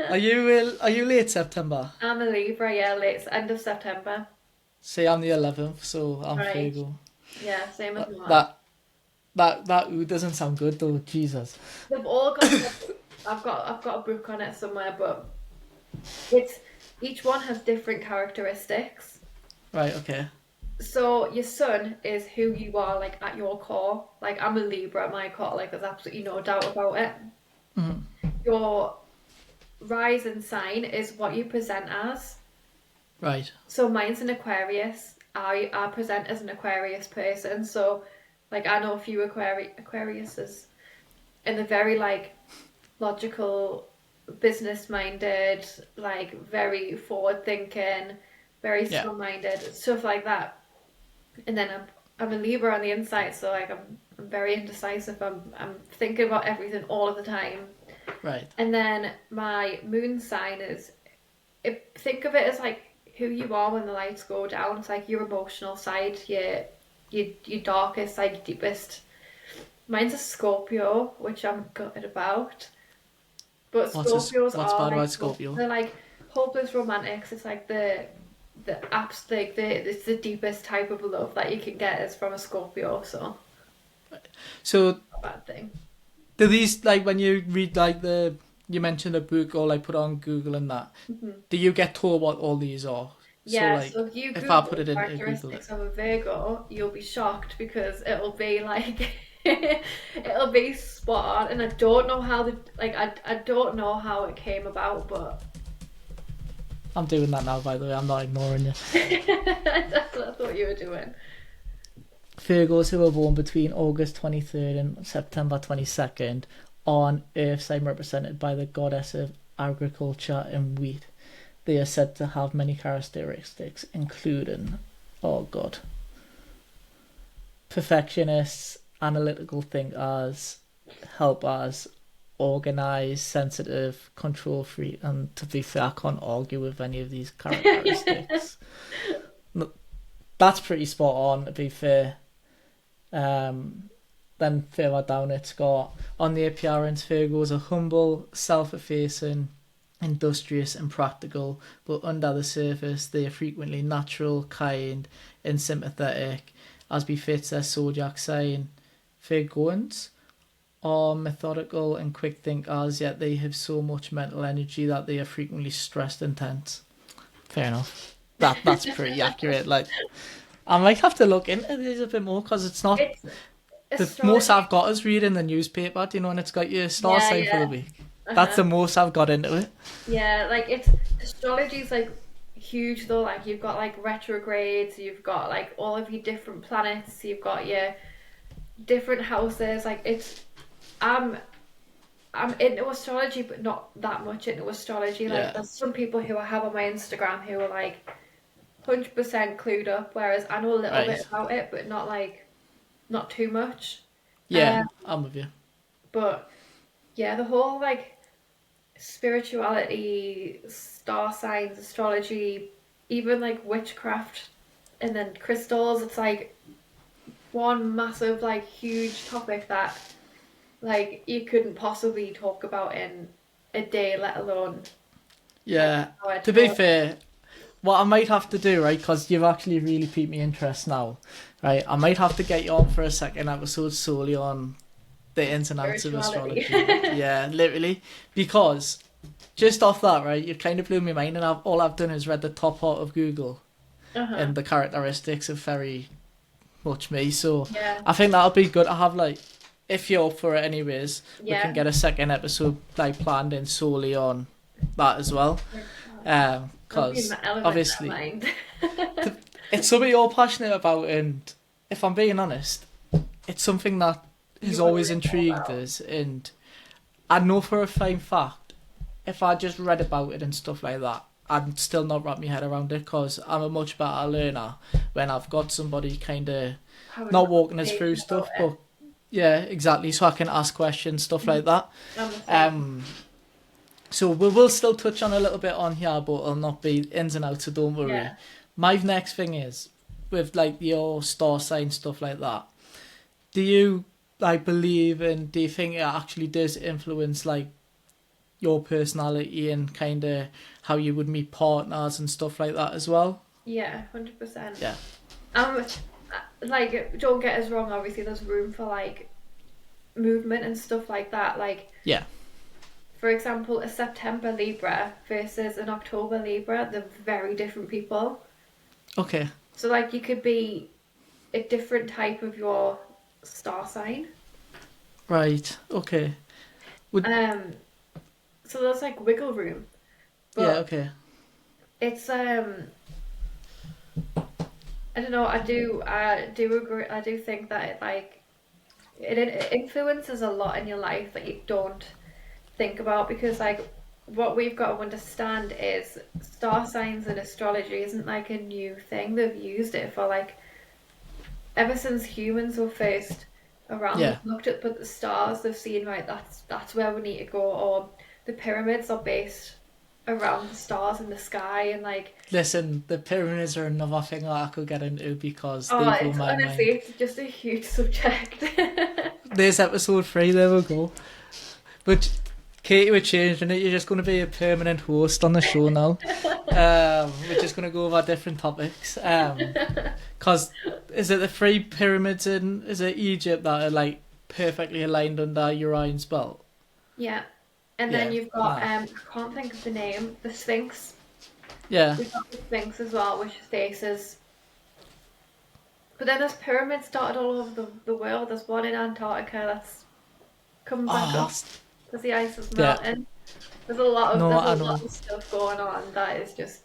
Are you late September? I'm a Libra. Yeah, late end of September. Say I'm the 11th, so I'm Right. Virgo. Yeah, same as mine. That ooh doesn't sound good though. Jesus. They've all got. I've got a book on it somewhere, but it's each one has different characteristics. Right. Okay. So your sun is who you are, like at your core. Like I'm a Libra at my core. Like there's absolutely no doubt about it. Mhm. Your rising sign is what you present as. Right. So mine's an Aquarius. I present as an Aquarius person. So like I know a few Aquariuses, and they're very like logical, business minded, like very forward thinking, very Yeah. strong minded, stuff like that. And then I'm a Libra on the inside, so like I'm very indecisive. I'm thinking about everything all of the time. Right. And then my moon sign is, think of it as like who you are when the lights go down. It's like your emotional side, your darkest, like deepest. Mine's a Scorpio, which I'm gutted about. But Scorpios What's are bad like about Scorpio? they're like hopeless romantics. It's like the apps like it's the deepest type of love that you can get is from a Scorpio. So So not a bad thing. do these like when you read like you mentioned a book or like put it on Google and that? Mm-hmm. Do you get told what all these are? Yeah, So so if you if I Google put it into Google, characteristics of a Virgo, you'll be shocked because it'll be like it'll be spot on, and I don't know how I don't know how it came about, but I'm doing that now. By the way, I'm not ignoring you. that's what I thought you were doing. Virgos who were born between August 23rd and September 22nd on Earth sign represented by the goddess of agriculture and wheat. They are said to have many characteristics, including, oh god, perfectionists, analytical thinkers, helpers, organised, sensitive, control freak, and to be fair, I can't argue with any of these characteristics. That's pretty spot on, to be fair. Then further down it's got, on the appearance, Virgos are humble, self-effacing, industrious and practical, but under the surface they are frequently natural, kind and sympathetic, as befits their zodiac sign. Virgoans are methodical and quick thinkers, yet they have so much mental energy that they are frequently stressed and tense. Fair enough. That's pretty accurate. Like, I might have to look into this a bit more because it's not It's the astrology. most I've got is reading the newspaper. Do you know, and it's got your star sign for the week. That's the most I've got into it. Yeah, like it's astrology's like huge though. Like you've got like retrogrades, you've got like all of your different planets, you've got your different houses. Like it's I'm into astrology, but not that much into astrology. Like there's some people who I have on my Instagram who are like 100% clued up, whereas I know a little bit about it, but not too much. Yeah, I'm with you. But yeah, the whole like spirituality, star signs, astrology, even like witchcraft, and then crystals. It's like one massive, like huge topic that like you couldn't possibly talk about in a day, let alone. Yeah. Like, to be fair, what I might have to do, right, because you've actually really piqued me interest now, right? I might have to get you on for a second episode solely on the ins and outs of astrology. Yeah, literally. Because just off that, right, you kind of blew my mind, and all I've done is read the top part of Google, and the characteristics of very much me. So I think that'll be good to have, like, if you're up for it anyways, we can get a second episode like planned in solely on that as well. Because obviously it's something you're passionate about, and if I'm being honest, it's something that has always intrigued us, and I know for a fine fact if I just read about it and stuff like that, I'm still not wrapping my head around it, because I'm a much better learner when I've got somebody kind of Having a not walking us through conversation stuff, about it. but yeah, exactly. So I can ask questions, stuff like that. I'm the same. So we will still touch on a little bit on here, but it'll not be ins and outs, so don't worry. Yeah. My next thing is, with like your star sign stuff like that, do you like believe, and do you think it actually does influence like your personality and kind of how you would meet partners and stuff like that as well? Yeah, 100%. Yeah. Like, don't get us wrong, obviously there's room for like movement and stuff like that. Like, Yeah. for example, a September Libra versus an October Libra, they're very different people. Okay. So like you could be a different type of your star sign. Right. Okay. Would So there's like wiggle room. yeah. But Okay. it's I don't know, I do agree, I do think that it influences a lot in your life that you don't think about, because like what we've got to understand is star signs and astrology isn't like a new thing. They've used it for like ever since humans were first around. Yeah. They've looked at the stars, they've seen, right, that's where we need to go. Or the pyramids are based around the stars in the sky, and like, Listen, the pyramids are another thing that I could get into, because oh, they blow it's my honestly, mind. it's just a huge subject. There's episode 3. There we go. But Katie, we're changing it. You're just going to be a permanent host on the show now. We're just going to go over different topics. Cause is it the 3 pyramids in, is it Egypt, that are like perfectly aligned under Orion's belt? Yeah. And Yeah. then you've got Nah. I can't think of the name, the Sphinx. Yeah. We've got the Sphinx as well, which faces. But then there's pyramids dotted all over the world. There's one in Antarctica that's coming back Oh, up because the ice is yeah. melting. No, There's I a know. lot of stuff going on that is just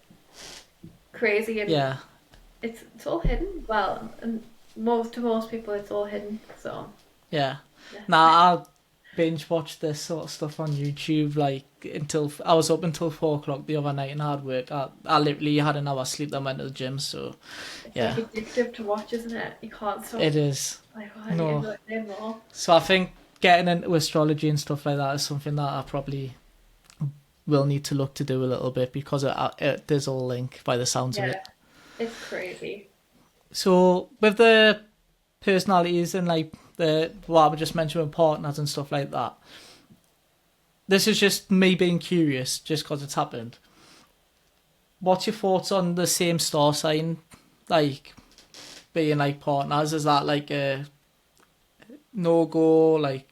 crazy, and Yeah. it's all hidden. Well, and most people it's all hidden. So Yeah. yeah. Nah, I binge watched this sort of stuff on YouTube like until I was up until 4 o'clock the other night and hard work. I literally had an hour sleep, then went to the gym. So It's yeah, like addictive to watch, isn't it? You can't stop. it is. Like, oh, I need to No, go there more. so I think getting into astrology and stuff like that is something that I probably will need to look to do a little bit, because it does all link by the sounds of Yeah, it. it's crazy. So with the personalities and like the what I just mentioned with partners and stuff like that, this is just me being curious, just because it's happened. What's your thoughts on the same star sign, like being like partners? Is that like a no go? Like,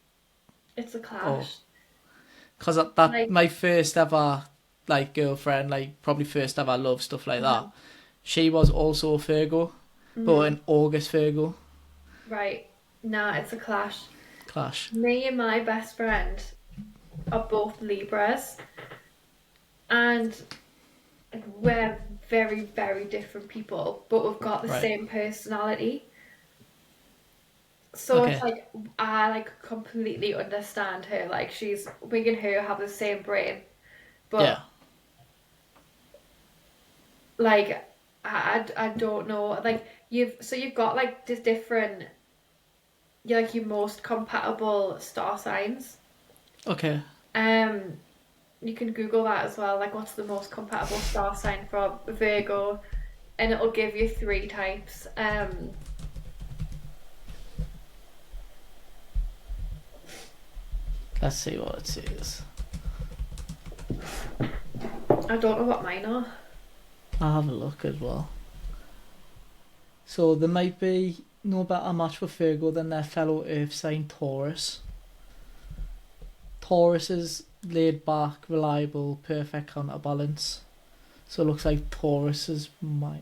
It's a oh, clash. because that Like, my first ever like girlfriend, like probably first ever love, stuff like that. She was also a Virgo, but an August Virgo. right. Nah, it's a clash. Clash. Me and my best friend are both Libras, and we're very, very different people, but we've got the Right. same personality. So it's Okay. like I like completely understand her. Like we and her have the same brain, Yeah. but like I don't know. Like you've got like this different, you're like your most compatible star signs. Okay. Um, you can Google that as well. Like, what's the most compatible star sign for Virgo, and it'll give you 3 types. Let's see what it says. I don't know what mine are. I'll have a look as well. So there might be no better match for Virgo than their fellow Earth sign Taurus. Taurus is laid back, reliable, perfect counterbalance. So it looks like Taurus is my.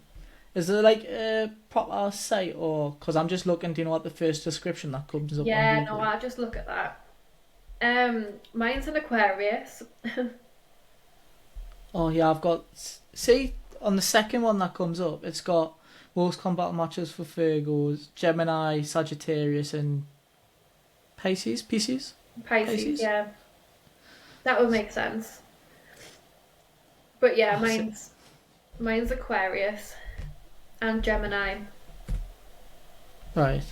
Is there like a proper site, or because I'm just looking? Do you know what the first description that comes up on Yeah, no, Google? I'll just look at that. Mine's an Aquarius. Oh yeah, I've got. See, on the second one that comes up, it's got most compatible matches for Virgos, Gemini, Sagittarius, and Pisces. Pisces, yeah. That would make sense. But yeah, That's it. mine's Aquarius and Gemini. Right.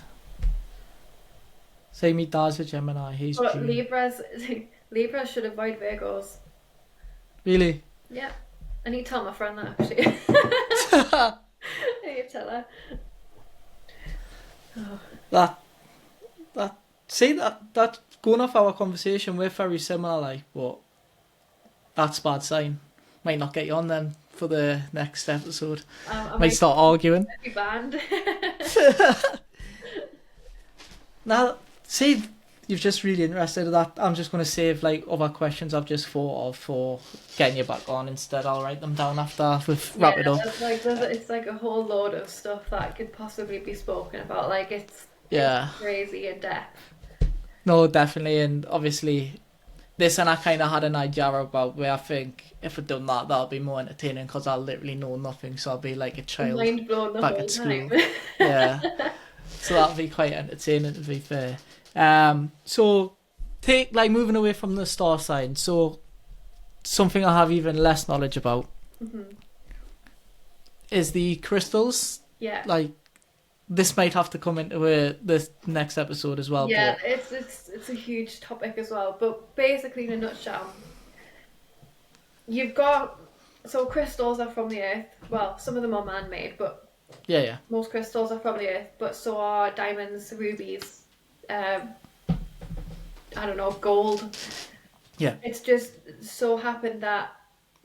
Say me dad's a Gemini, he's But June. Libras should avoid Virgos. Really? Yeah. I need to tell my friend that actually. I need to tell her. Oh. that see that going off our conversation, we're very similar, like, but that's a bad sign. Might not get you on then for the next episode. I Might start arguing. be banned. Now, see, you've just really interested in that. I'm just going to save like other questions I've just thought of for getting you back on instead. I'll write them down after we've wrapped it up. It's like a whole load of stuff that could possibly be spoken about. Like it's crazy in depth. No, definitely, and obviously, this and I kind of had an idea about where I think if I'd done that, that'll be more entertaining because I'll literally know nothing, so I'll be like a child Mind blown the back whole at school. time. Yeah, so that'll be quite entertaining to be fair. So take like moving away from the star sign. So something I have even less knowledge about is the crystals. Yeah. Like this might have to come into this next episode as well. Yeah, but it's a huge topic as well. But basically, in a nutshell, you've got crystals are from the earth. Well, some of them are man-made, but yeah, most crystals are from the earth. But so are diamonds, rubies, I don't know, gold. Yeah. It's just so happened that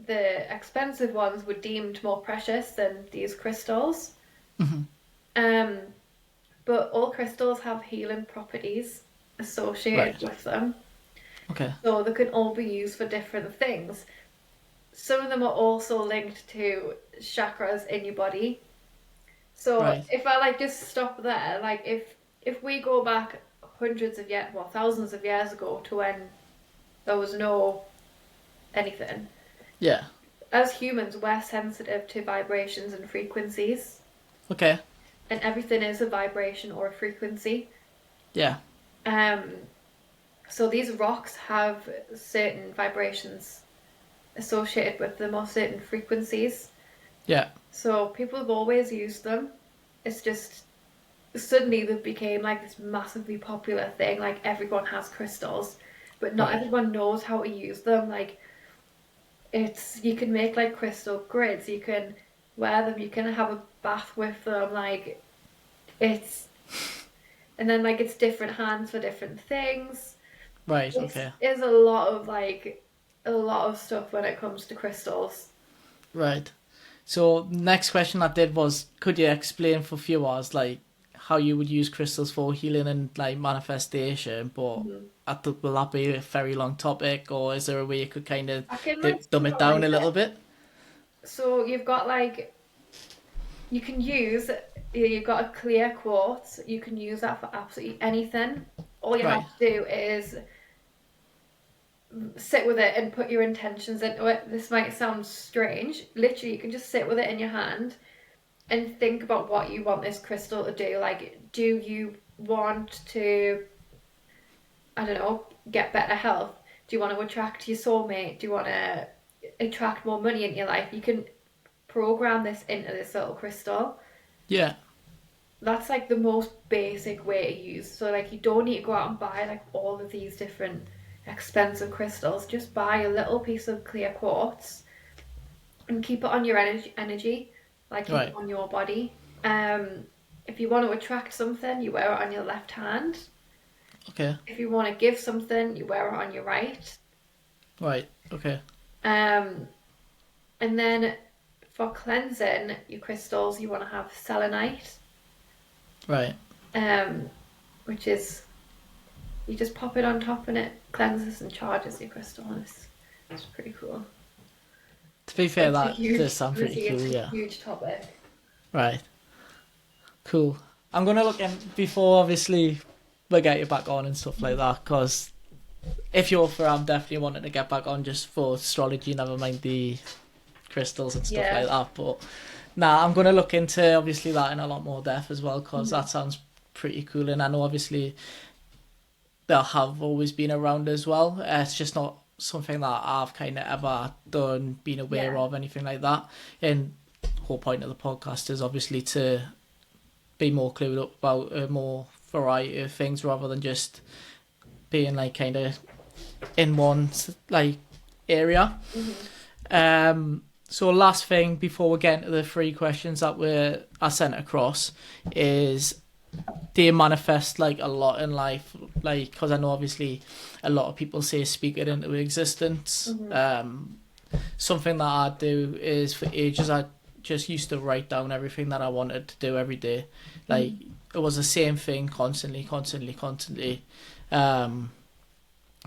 the expensive ones were deemed more precious than these crystals. But all crystals have healing properties associated with them. Okay. So they can all be used for different things. Some of them are also linked to chakras in your body. So if I like just stop there, like if we go back hundreds of years, well, thousands of years ago to when there was no anything. Yeah. As humans, we're sensitive to vibrations and frequencies. Okay. And everything is a vibration or a frequency. Yeah. So these rocks have certain vibrations associated with them or certain frequencies. Yeah. So people have always used them. It's just suddenly they became like this massively popular thing. Like everyone has crystals, but not everyone knows how to use them. Like you can make like crystal grids. You can wear them. You can have a bath with them. Like and then like it's different hands for different things. Right. Okay. There's a lot of stuff when it comes to crystals. Right. So next question I did was, could you explain for viewers like how you would use crystals for healing and like manifestation? But I thought, will that be a very long topic, or is there a way you could kind of dumb it down a little bit? So you've got like, you've got a clear quartz. You can use that for absolutely anything. All you have to do is sit with it and put your intentions into it. This might sound strange. Literally, you can just sit with it in your hand and think about what you want this crystal to do. Like, do you want to, I don't know, get better health? Do you want to attract your soulmate? Do you want to attract more money in your life? You can program this into this little crystal. Yeah. That's like the most basic way to use. So like you don't need to go out and buy like all of these different expensive crystals. Just buy a little piece of clear quartz and keep it on your energy, like keep it on your body. If you want to attract something, you wear it on your left hand. Okay. If you want to give something, you wear it on your right. Right. Okay. And then for cleansing your crystals, you want to have selenite. Right. Which is, you just pop it on top and it cleanses and charges your crystal, and it's pretty cool. To be fair, that does sound pretty cool, yeah. It's a huge topic. Right. Cool. I'm going to look in before, obviously, we get you back on and stuff like that, because if you're for, I'm definitely wanting to get back on just for astrology, never mind the crystals and stuff like that. But nah, I'm going to look into, obviously, that in a lot more depth as well, because that sounds pretty cool. And I know, obviously, they have always been around as well. It's just not something that I've kind of ever done, been aware Yeah. of, anything like that. And the whole point of the podcast is obviously to be more clued up about a more variety of things rather than just being like kind of in one like area. So last thing before we get into the 3 questions that I sent across is, do you manifest like a lot in life? Like, because I know obviously a lot of people say speak it into existence. Something that I do is, for ages I just used to write down everything that I wanted to do every day. Like, it was the same thing constantly.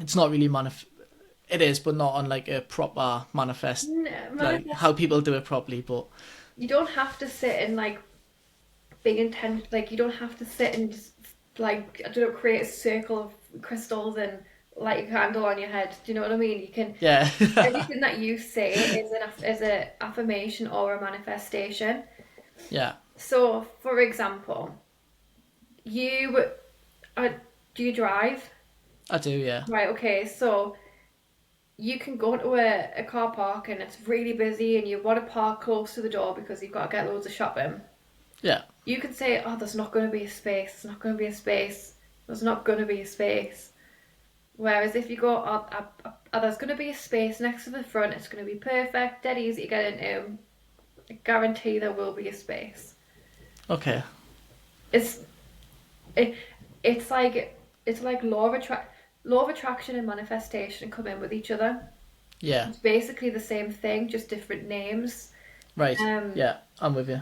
It's not really it is, but not on like a proper manifest, No, like how people do it properly. But you don't have to sit and like be intent. Like you don't have to sit and just like, I don't know, create a circle of crystals and light a candle on your head. Do you know what I mean? You can yeah, everything that you say is an affirmation or a manifestation. yeah, So, for example, you do you drive? I do. Yeah, Right. Okay. So you can go to a car park and it's really busy and you want to park close to the door because you've got to get loads of shopping. yeah, You can say, oh, there's not going to be a space, there's not going to be a space, there's not going to be a space. Whereas if you go, there's going to be a space next to the front, it's going to be perfect, dead easy to get into, I guarantee there will be a space. okay, It's it, it's like law of attraction and manifestation come in with each other. yeah, It's basically the same thing, just different names. right, yeah, I'm with you.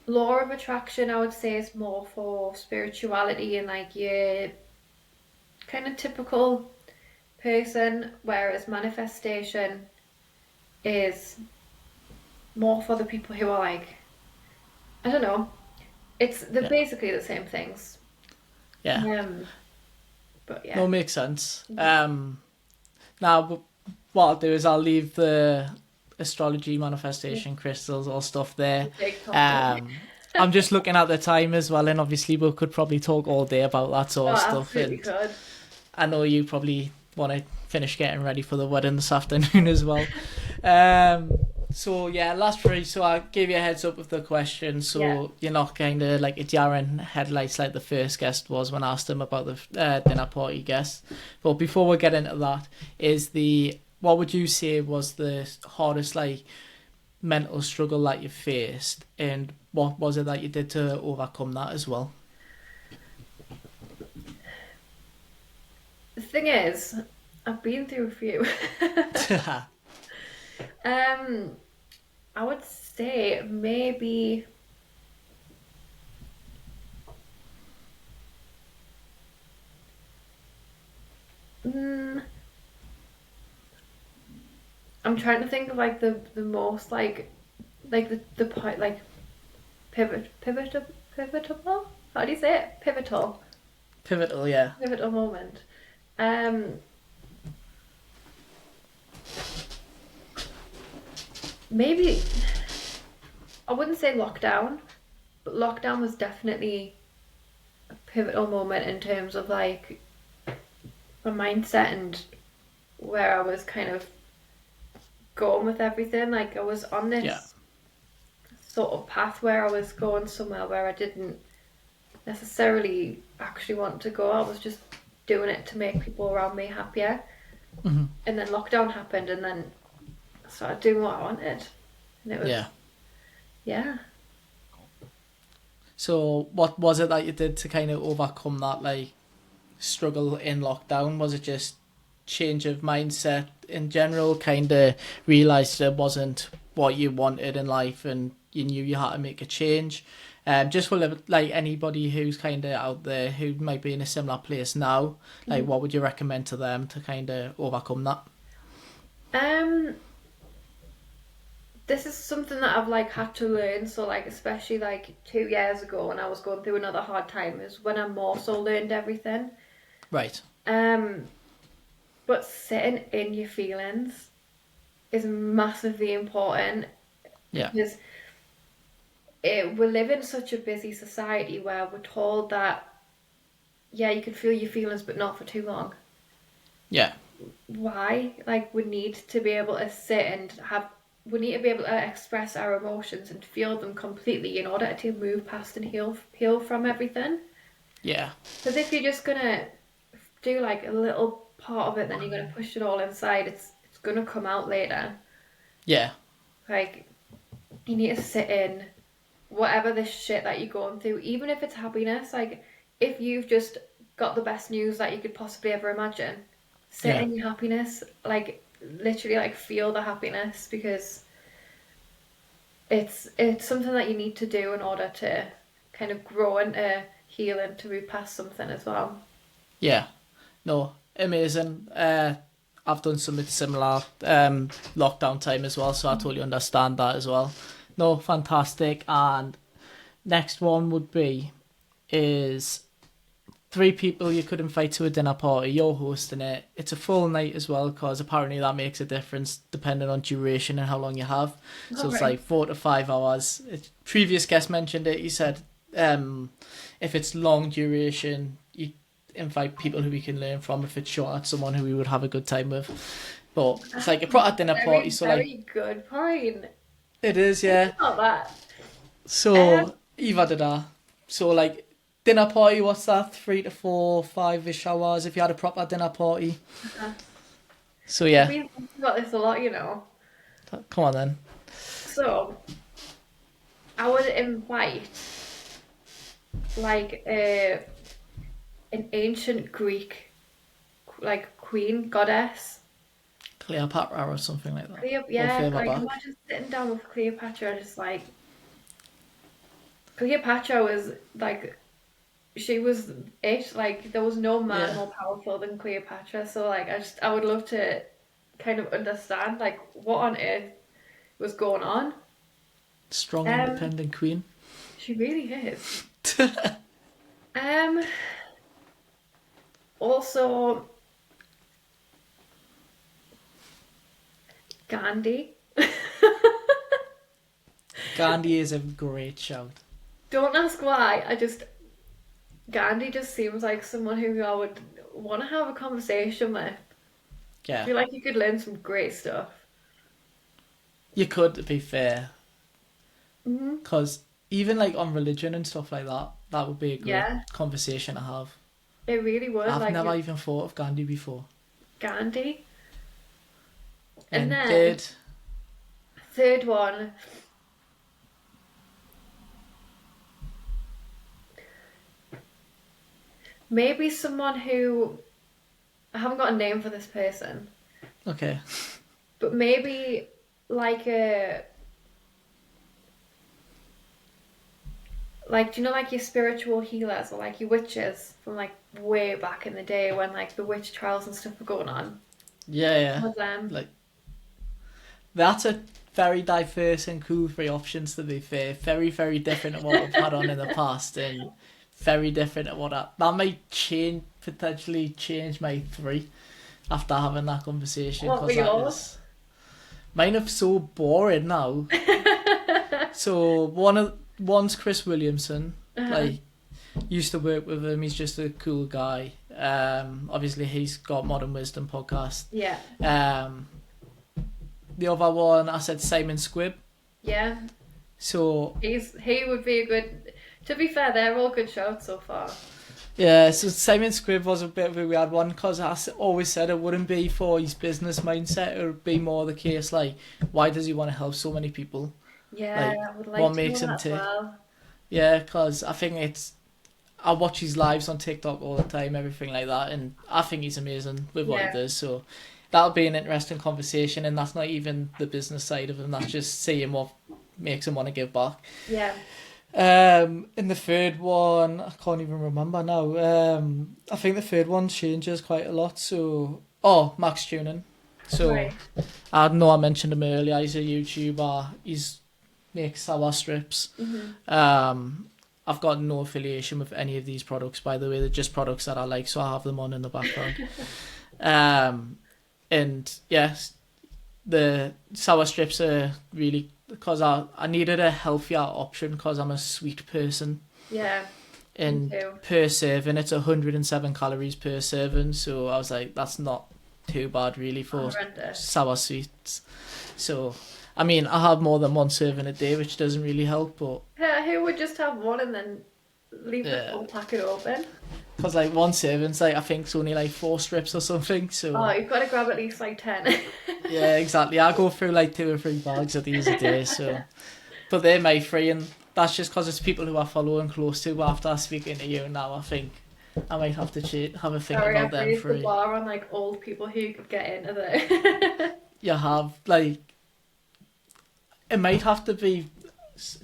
Law of attraction, I would say, is more for spirituality and like your kind of typical person, whereas manifestation is more for the people who are like, I don't know, they're Yeah, basically the same things. yeah. But yeah. No, makes sense. Now, what I'll do is I'll leave the astrology, manifestation, crystals, all stuff there. Big topic. I'm just looking at the time as well, and obviously we could probably talk all day about that sort Oh, of stuff. absolutely And could. I know you probably want to finish getting ready for the wedding this afternoon as well. So yeah, last 3. So I gave you a heads up with the question, so Yeah. you're not kind of like a deer in headlights like the first guest was when I asked him about the dinner party guest. But before we get into that, what would you say was the hardest like mental struggle that you faced, and what was it that you did to overcome that as well? The thing is, I've been through a few. I would say maybe mm, I'm trying to think of like the most like the point like pivotal. How do you say it? Pivotal, yeah. Pivotal moment. Um, Maybe I wouldn't say lockdown, but lockdown was definitely a pivotal moment in terms of like my mindset and where I was kind of going with everything. Like I was on this Yeah. sort of path where I was going somewhere where I didn't necessarily actually want to go. I was just doing it to make people around me happier. Mm-hmm. And then lockdown happened, and then I started doing what I wanted. And it was, Yeah. yeah. So what was it that you did to kind of overcome that like struggle in lockdown? Was it just change of mindset in general, kind of realised it wasn't what you wanted in life and you knew you had to make a change? Just for like anybody who's kind of out there who might be in a similar place now, like what would you recommend to them to kind of overcome that? This is something that I've like had to learn. So like especially like 2 years ago when I was going through another hard time is when I more so learned everything. Right. But sitting in your feelings is massively important Yeah. because we live in such a busy society where we're told that yeah, you can feel your feelings but not for too long. Yeah. why. Like, we need to be able to sit and we need to be able to express our emotions and feel them completely in order to move past and heal from everything. Yeah. Because if you're just gonna do like a little part of it, then you're gonna push it all inside. It's gonna come out later. Yeah. Like, you need to sit in whatever this shit that you're going through, even if it's happiness. Like, if you've just got the best news that you could possibly ever imagine, sit Yeah. in your happiness. Like, literally, like, feel the happiness, because it's something that you need to do in order to kind of grow into healing, to move past something as well. Yeah. No, amazing. I've done something similar lockdown time as well, so I totally understand that as well. No, fantastic. And next one would be is 3 people you could invite to a dinner party. You're hosting it. It's a full night as well, because apparently that makes a difference depending on duration and how long you have. So it's Right. like 4 to 5 hours. Previous guest mentioned it. He said if it's long duration, you invite people who we can learn from. If it's short, someone who we would have a good time with. But it's like a proper dinner party. So like, Very good point. it is, yeah. Not that. So Eva did that. So like, dinner party, what's that? 3 to 4, 5-ish hours if you had a proper dinner party. So yeah, We've talked about this a lot, you know. come on then. So, I would invite like an ancient Greek, like, queen, goddess. Cleopatra or something like that. Yeah, further like, back. imagine sitting down with Cleopatra, just like, Cleopatra was like, she was it. Like, there was no man Yeah. more powerful than Cleopatra. So like, I would love to kind of understand like what on earth was going on. Strong, Um, independent queen. she really is. Um, Also, Gandhi. Gandhi is a great shout. Don't ask why. Gandhi just seems like someone who I would want to have a conversation with. I Yeah. feel like you could learn some great stuff. You could, to be fair. Hmm. Because even like on religion and stuff like that, that would be a great Yeah, conversation to have. it really would. I've Like, never even thought of Gandhi before. Gandhi. And And then third one, maybe someone who, I haven't got a name for this person, okay. but maybe like do you know, like, your spiritual healers, or like your witches from like way back in the day when like the witch trials and stuff were going on? Yeah. With them. Like, that's a very diverse and cool 3 options, to be fair. Very, very different to what we've had on in the past, and very different to that might potentially change my 3 after having that conversation. What were yours? Mine are so boring now. So one's Chris Williamson. Like, used to work with him. He's just a cool guy. Obviously he's got Modern Wisdom podcast. Yeah. The other one, I said Simon Squibb. Yeah. So He would be a good. To be fair, they're all good shots so far. yeah, so Simon Squibb was a bit of a weird one, because always said it wouldn't be for his business mindset. It would be more the case, like, why does he want to help so many people? Yeah, Like, I would like what to makes know him that as tick? well. Yeah, because I think I watch his lives on TikTok all the time, everything like that, and I think he's amazing with what he Yeah. does. So that'll be an interesting conversation, and that's not even the business side of him. That's just seeing what makes him want to give back. Yeah. In the third one, I can't even remember now. I think the third one changes quite a lot. So, Max Tuning. So, Right. I know I mentioned him earlier. He's a YouTuber. He's makes sour strips. I've got no affiliation with any of these products, by the way. They're just products that I like, so I have them on in the background. And yes, the sour strips are really, because I needed a healthier option, because I'm a sweet person. Yeah. And too. per serving, it's 107 calories per serving. So I was like, that's not too bad really for Horrendous. sour sweets. So, I mean, I have more than one serving a day, which doesn't really help, but Who would just have one and then leave the Yeah. whole packet open? because like one serving's like, I think it's only like 4 strips or something, so Oh, you've got to grab at least like 10. yeah, exactly. I go through like 2 or 3 bags of these a day, so. But they're my free, and that's just because it's people who I follow and close to. But after speaking to you now, I think I might have to have a think Sorry, about I've them raised the free. bar on like old people who could get into there. You have, like, it might have to be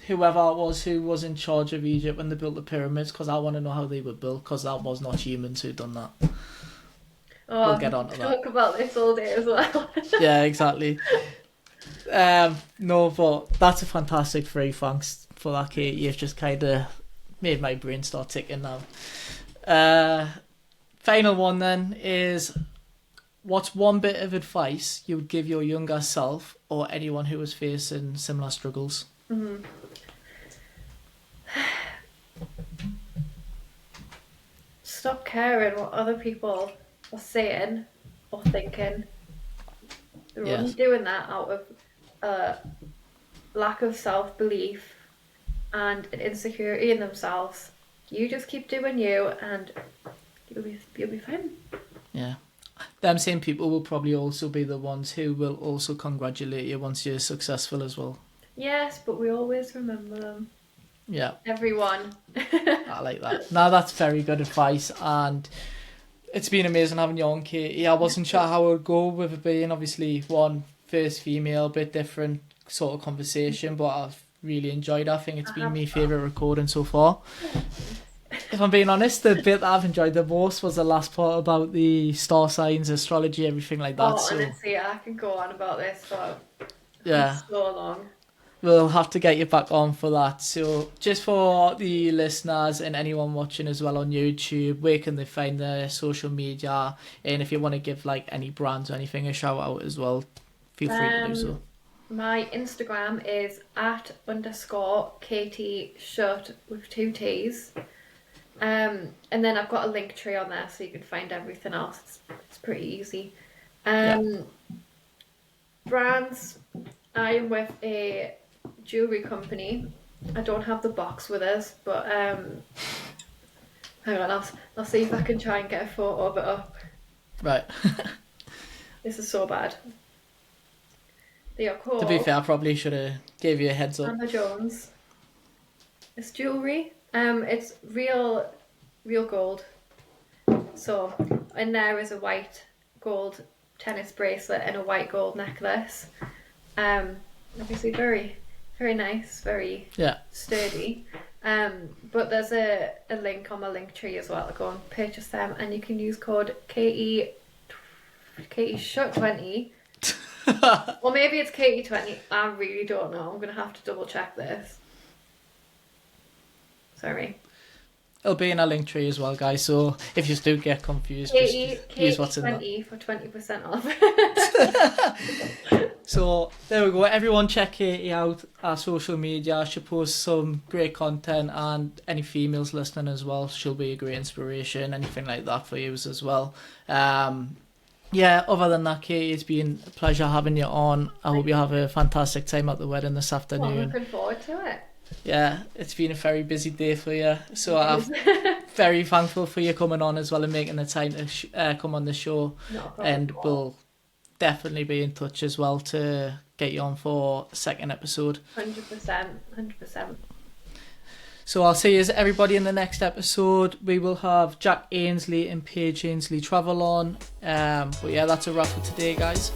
whoever it was who was in charge of Egypt when they built the pyramids, because I want to know how they were built, because that was not humans who done that. Oh, We'll get on to that. talk about this all day as well. Yeah, exactly. No, but that's a fantastic free. Thanks for that, Kate. You've just kind of made my brain start ticking now. Final one then is, what's one bit of advice you would give your younger self or anyone who was facing similar struggles? Stop caring what other people are saying or thinking. They're only Yes. doing that out of a lack of self-belief and an insecurity in themselves. You just keep doing you and you'll be fine. Yeah. Them same people will probably also be the ones who will also congratulate you once you're successful as well. Yes, but we always remember them. Yeah, Everyone. I like that. Now that's very good advice, and it's been amazing having you on, Katie. I wasn't sure how it would go with it being obviously one first female, bit different sort of conversation, but I've really enjoyed it. I think it's been my favourite recording so far. If I'm being honest, the bit that I've enjoyed the most was the last part about the star signs, astrology, everything like that. Oh, So honestly, I can go on about this for yeah, so long. we'll have to get you back on for that. So just for the listeners and anyone watching as well on YouTube, where can they find their social media? And if you want to give like any brands or anything a shout out as well, feel free to do so. My Instagram is @_Katie Shutt with 2 T's. And then I've got a link tree on there so you can find everything else. It's pretty easy. Brands, I'm with a jewellery company. I don't have the box with us, but hang on, I'll see if I can try and get a photo of it up. Right. This is so bad. They are called To be fair, I probably should have gave you a heads up. Anna Jones. It's jewellery. It's real gold. So in there is a white gold tennis bracelet and a white gold necklace. Obviously very, very nice, very sturdy. But there's a link on my link tree as well to go and purchase them, and you can use code Katie Shutt 20. Or maybe it's Katie 20. I really don't know. I'm gonna have to double check this. Sorry. It'll be in our link tree as well, guys. So if you do get confused, Katie just use what's in there. 20 for 20% off. So there we go. Everyone check Katie out. Our social media. She posts some great content, and any females listening as well, she'll be a great inspiration. Anything like that for you as well. Yeah, other than that, Katie, it's been a pleasure having you on. I hope you have a fantastic time at the wedding this I'm afternoon. looking forward to it. Yeah, it's been a very busy day for you. So I'm very thankful for you coming on as well and making the time to come on the show. Not a problem And at all. we'll definitely be in touch as well to get you on for a second episode. 100%. 100%. So I'll see you everybody in the next episode. We will have Jack Ainsley and Paige Ainsley travel on. But yeah, that's a wrap for today, guys.